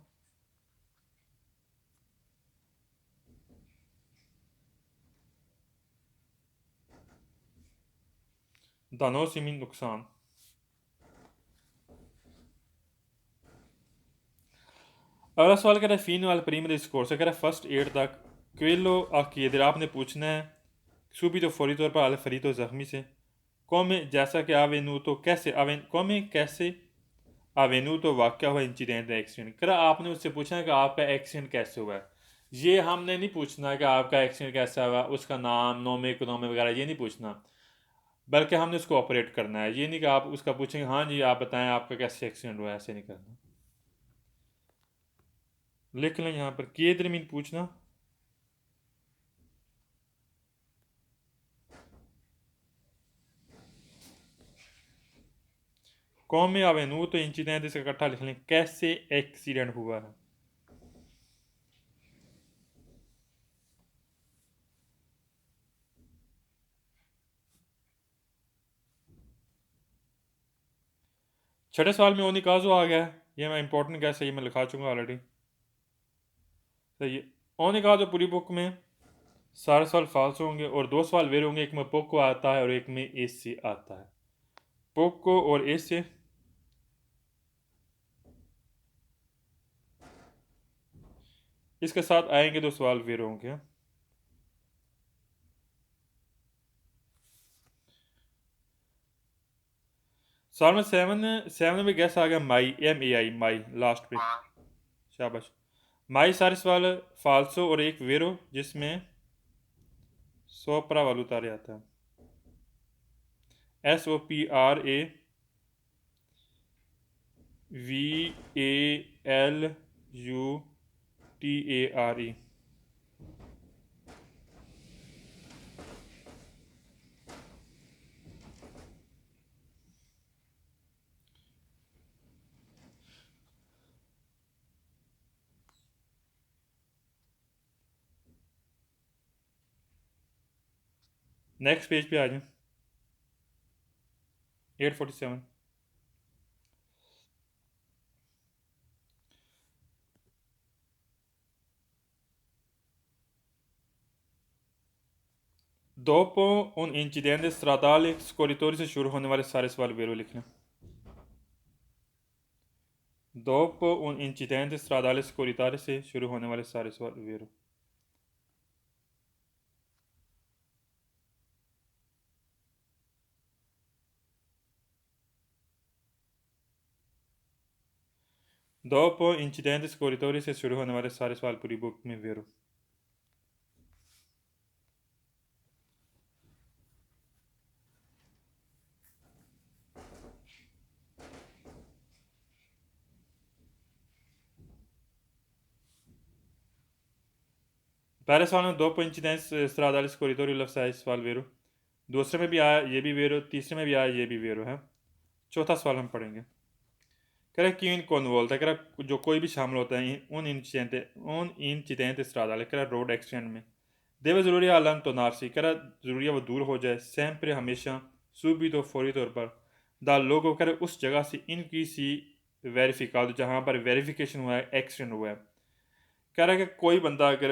दानों से मीन नुकसान। अगला सवाल कह रहा है फीन वाल प्राइमरी स्कोर से कह रहा है फर्स्ट एड तक क्वेलो आकिदर आपने पूछना है सूबी तो फौरी तौर पर आल फरी तो ज़ख्मी से कौम जैसा कि आवेनू तो कैसे आवेन कौम कैसे आवेनू तो वाक़ हुआ इंसिडेंट एक्सीडेंट करा। आपने उससे पूछना है कि आपका एक्सीडेंट कैसे हुआ है। ये हमने नहीं पूछना कि आपका एक्सीडेंट कैसा हुआ, उसका नाम नोमे इकोनॉमी वगैरह ये नहीं पूछना, बल्कि हमने उसको ऑपरेट करना है। ये नहीं कि आप उसका पूछेंगे हाँ जी आप बताएं आपका कैसे एक्सीडेंट हुआ है, ऐसे नहीं करना। लिख लें यहाँ पर के दरमीन पूछना कौम में आवेनू तो इंसिडेंट इसका इकट्ठा लिख लें कैसे एक्सीडेंट हुआ है। छठे सवाल में ओनिकाजो आ गया है, ये मैं इंपॉर्टेंट गैस है, ये मैं लिखा चुका ऑलरेडी। सही है। ओनिकाजो पूरी बुक में सारे सवाल फाल्स होंगे और 2 सवाल वेर होंगे, एक में पोको आता है और एक में एस से आता है। पोको और एस से इसके साथ आएंगे 2 सवाल वेर होंगे। सवाल में 7 में गैस आ गया माई MAI माई लास्ट पे, हाँ शाबाश। माई सारे सवाल फाल्सो और एक वेरो जिसमें सोपरा वालू उतारे आता है SOPRAVALUTARE। नेक्स्ट पेज पे आ जाए 847। Dopo un incidente stradale scorritori से शुरू होने वाले सारे सवाल वेरो लिख लें। Dopo un incidente stradale scorritori से शुरू होने वाले सारे सवाल वेरो। Dopo incidente scorritori से शुरू होने वाले सारे सवाल पूरी बुक में वेरो। पहले सवाल में 2 इंसिडेंस stradale scorritori लफ्ज़ है, इस सवाल वेरो। दूसरे में भी आया ये भी वेरो, तीसरे में भी आया ये भी वेरो है। चौथा सवाल हम पढ़ेंगे। कह रहा कि इन कौन बोलता है, कह रहा जो कोई भी शामिल होता है उन इंसिडेंट stradale कह रहा रोड एक्सीडेंट में देवे ज़रूरी आलम तो नारसी कह रहा ज़रूरी है वो दूर हो जाए sempre हमेशा सूबी तो फौरी तौर पर दा लोगों कह रहे उस जगह से इनकी सी वेरीफिकाल जहाँ पर वेरिफिकेशन हुआ है एक्सीडेंट हुआ है। कह रहा है कि कोई बंदा अगर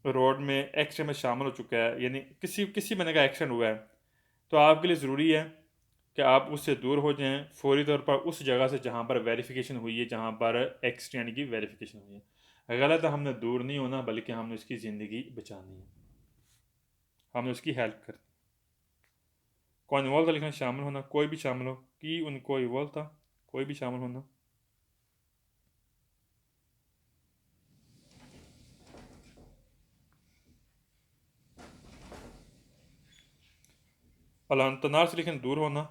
रोड में एक्सीडेंट में शामिल हो चुका है, यानी किसी किसी बंदे का एक्सीडेंट हुआ है, तो आपके लिए ज़रूरी है कि आप उससे दूर हो जाएं फौरी तौर पर उस जगह से जहाँ पर वेरिफिकेशन हुई है, जहाँ पर एक्सीडेंट की वेरिफिकेशन हुई है। गलत है, हमने दूर नहीं होना बल्कि हमने उसकी ज़िंदगी बचानी है, हमने उसकी हेल्प करनी। कौन इन्वॉल्व था लिखना शामिल होना, कोई भी शामिल हो कि उनको इन्वॉल्व था, कोई भी शामिल होना। अलांतनार से लिखें दूर होना।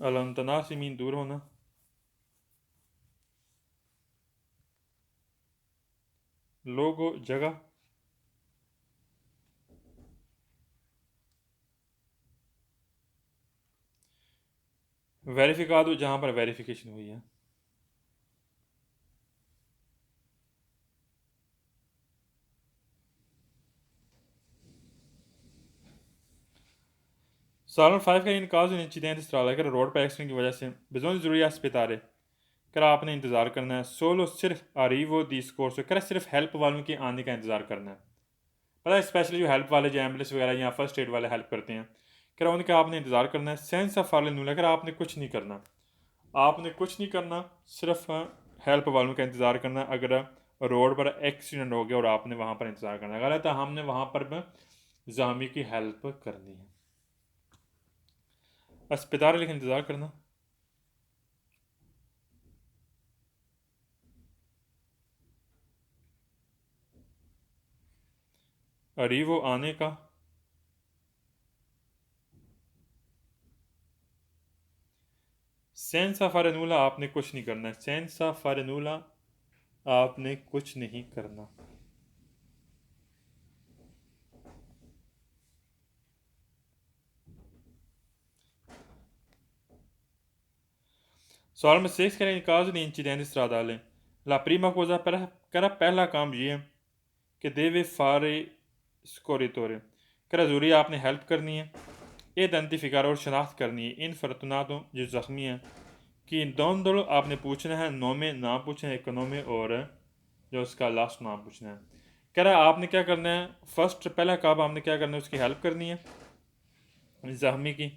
अलमतना से मीन दूर होना। लोगो जगह। वेरिफिकादो जहाँ पर वेरिफिकेशन हुई है। सालन 5 का इनकाज इंसिडेंट इस तरह कर रोड पर एक्सीडेंट की वजह से बिजोन ज़रूरी अस्पताल कर आपने इंतज़ार करना है सोलो सिर्फ अरीवो दी स्कोर्स कर सिर्फ हेल्प वालों के आने का इंतज़ार करना है। पता है स्पेशली जो हेल्प वाले जो एम्बुलेंस वगैरह या फर्स्ट एड वाले हेल्प करते हैं कर उनका आपने इंतज़ार करना है। सेंस ऑफ फार्ले नूला कर आपने कुछ नहीं करना। आपने कुछ नहीं करना सिर्फ हेल्प वालों का इंतज़ार करना। अगर रोड पर एक्सीडेंट हो गया और आपने वहाँ पर इंतज़ार करना गलत है। हमने वहाँ पर जामी की हेल्प करनी है। अस्पताल लेकिन इंतज़ार करना। अरीवो आने का। सेंसा फारनूला आपने कुछ नहीं करना है। सेंसा फारनूला आपने कुछ नहीं करना। सवाल में 6 करें caso di incidente stradale la prima cosa cara पहला काम ये है कि deve fare scorritore करा ज़रूरी है आपने हेल्प करनी है। आइडेंटिफिकार और शनाख्त करनी है इन फर्तनातों जो ज़ख्मी हैं कि दोनों दोनों आपने पूछना है नोमे नाम पूछना है इकोनॉमी और जो उसका लास्ट नाम पूछना है। कह रहा है आपने क्या करना है फर्स्ट पहला काम आपने क्या करना है उसकी हेल्प करनी है ज़ख्मी की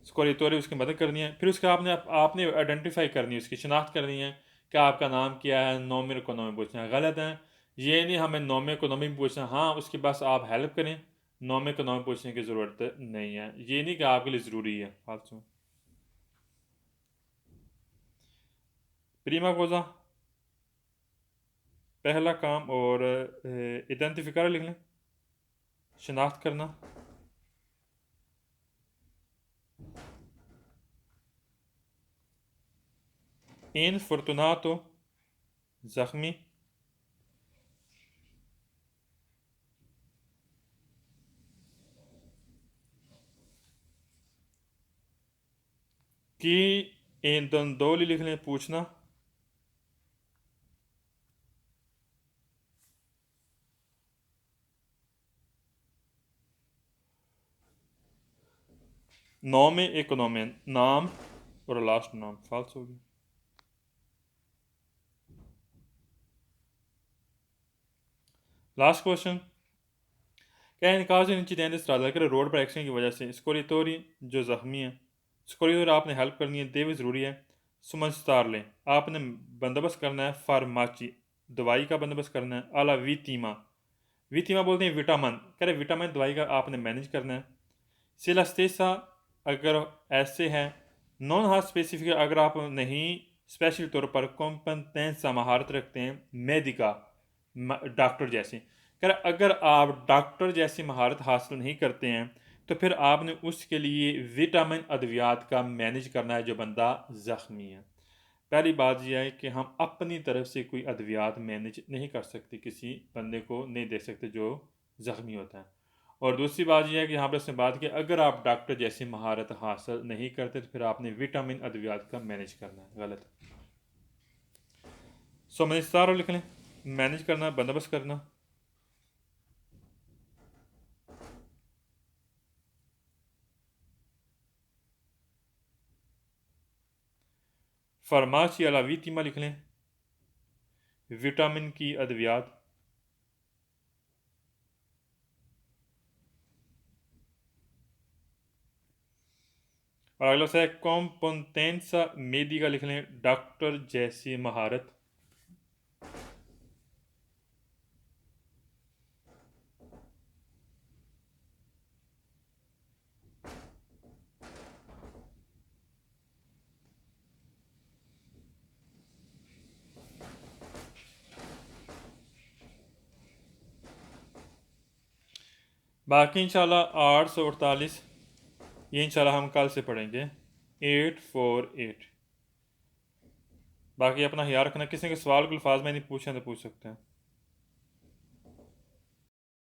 स्कोरिटोरी उसकी मदद करनी है। फिर उसके आपने आइडेंटिफाई करनी है उसकी शनाख्त करनी है कि आपका नाम क्या है नोमिन इकोनॉमी पूछना है गलत है। ये नहीं हमें नोमिन इकोनॉमी पूछना हाँ उसके पास आप हेल्प करें नोमिन इकोनॉमी पूछने की ज़रूरत नहीं है। ये नहीं कि आपके लिए ज़रूरी है फालतू। प्रीमा कोजा पहला काम और आइडेंटिफिकार लिख लें शनाख्त करना। इन फॉर्तुनातो ज़ख्मी की इन दंदोली लिख लें पूछना। नोमे इकोनॉमी नाम और लास्ट नाम फाल्स होगी। लास्ट क्वेश्चन क्या इनकाज इंसिडेंट स्ट्रादा कर रोड पर एक्सीडेंट की वजह से स्कोरितोरी जो ज़ख्मी है स्कोरितोरी आपने हेल्प करनी है देवी ज़रूरी है। सुमस्तार लें आपने बंदोबस्त करना है फार्माची दवाई का बंदोबस्त करना है आला वीतीमा वीतीमा बोलते हैं विटामिन कह रहे विटामिन दवाई का आपने मैनेज करना है। सिलास्टेसा अगर ऐसे है नॉन हार्ट स्पेसिफिक अगर आप नहीं स्पेशल तौर पर कॉम्पटेंस महारत रखते हैं मेडिका डॉक्टर जैसे कर अगर आप डॉक्टर जैसी महारत हासिल नहीं करते हैं तो फिर आपने उसके लिए विटामिन अद्वियात का मैनेज करना है जो बंदा ज़ख्मी है। पहली बात यह है कि हम अपनी तरफ से कोई अद्वियात मैनेज नहीं कर सकते किसी बंदे को नहीं दे सकते जो ज़ख्मी होता है। और दूसरी बात यह है कि यहाँ पर उसने बात की अगर आप डॉक्टर जैसी महारत हासिल नहीं करते तो फिर आपने विटामिन अद्वियात का मैनेज करना है गलत। सो मैनेज लिख लें मैनेज करना बंदोबस्त करना। फार्मासी अला वीतीमा लिख लें विटामिन की अद्वियात। और अगला है कॉम्पोटेंसा मेडिका लिख लें डॉक्टर जैसी महारत। बाकी इंशाल्लाह 848 ये इंशाल्लाह हम कल से पढ़ेंगे। 848। बाकी अपना ख्याल रखना, किसी के सवाल को अल्फाज में नहीं पूछें तो पूछ सकते हैं।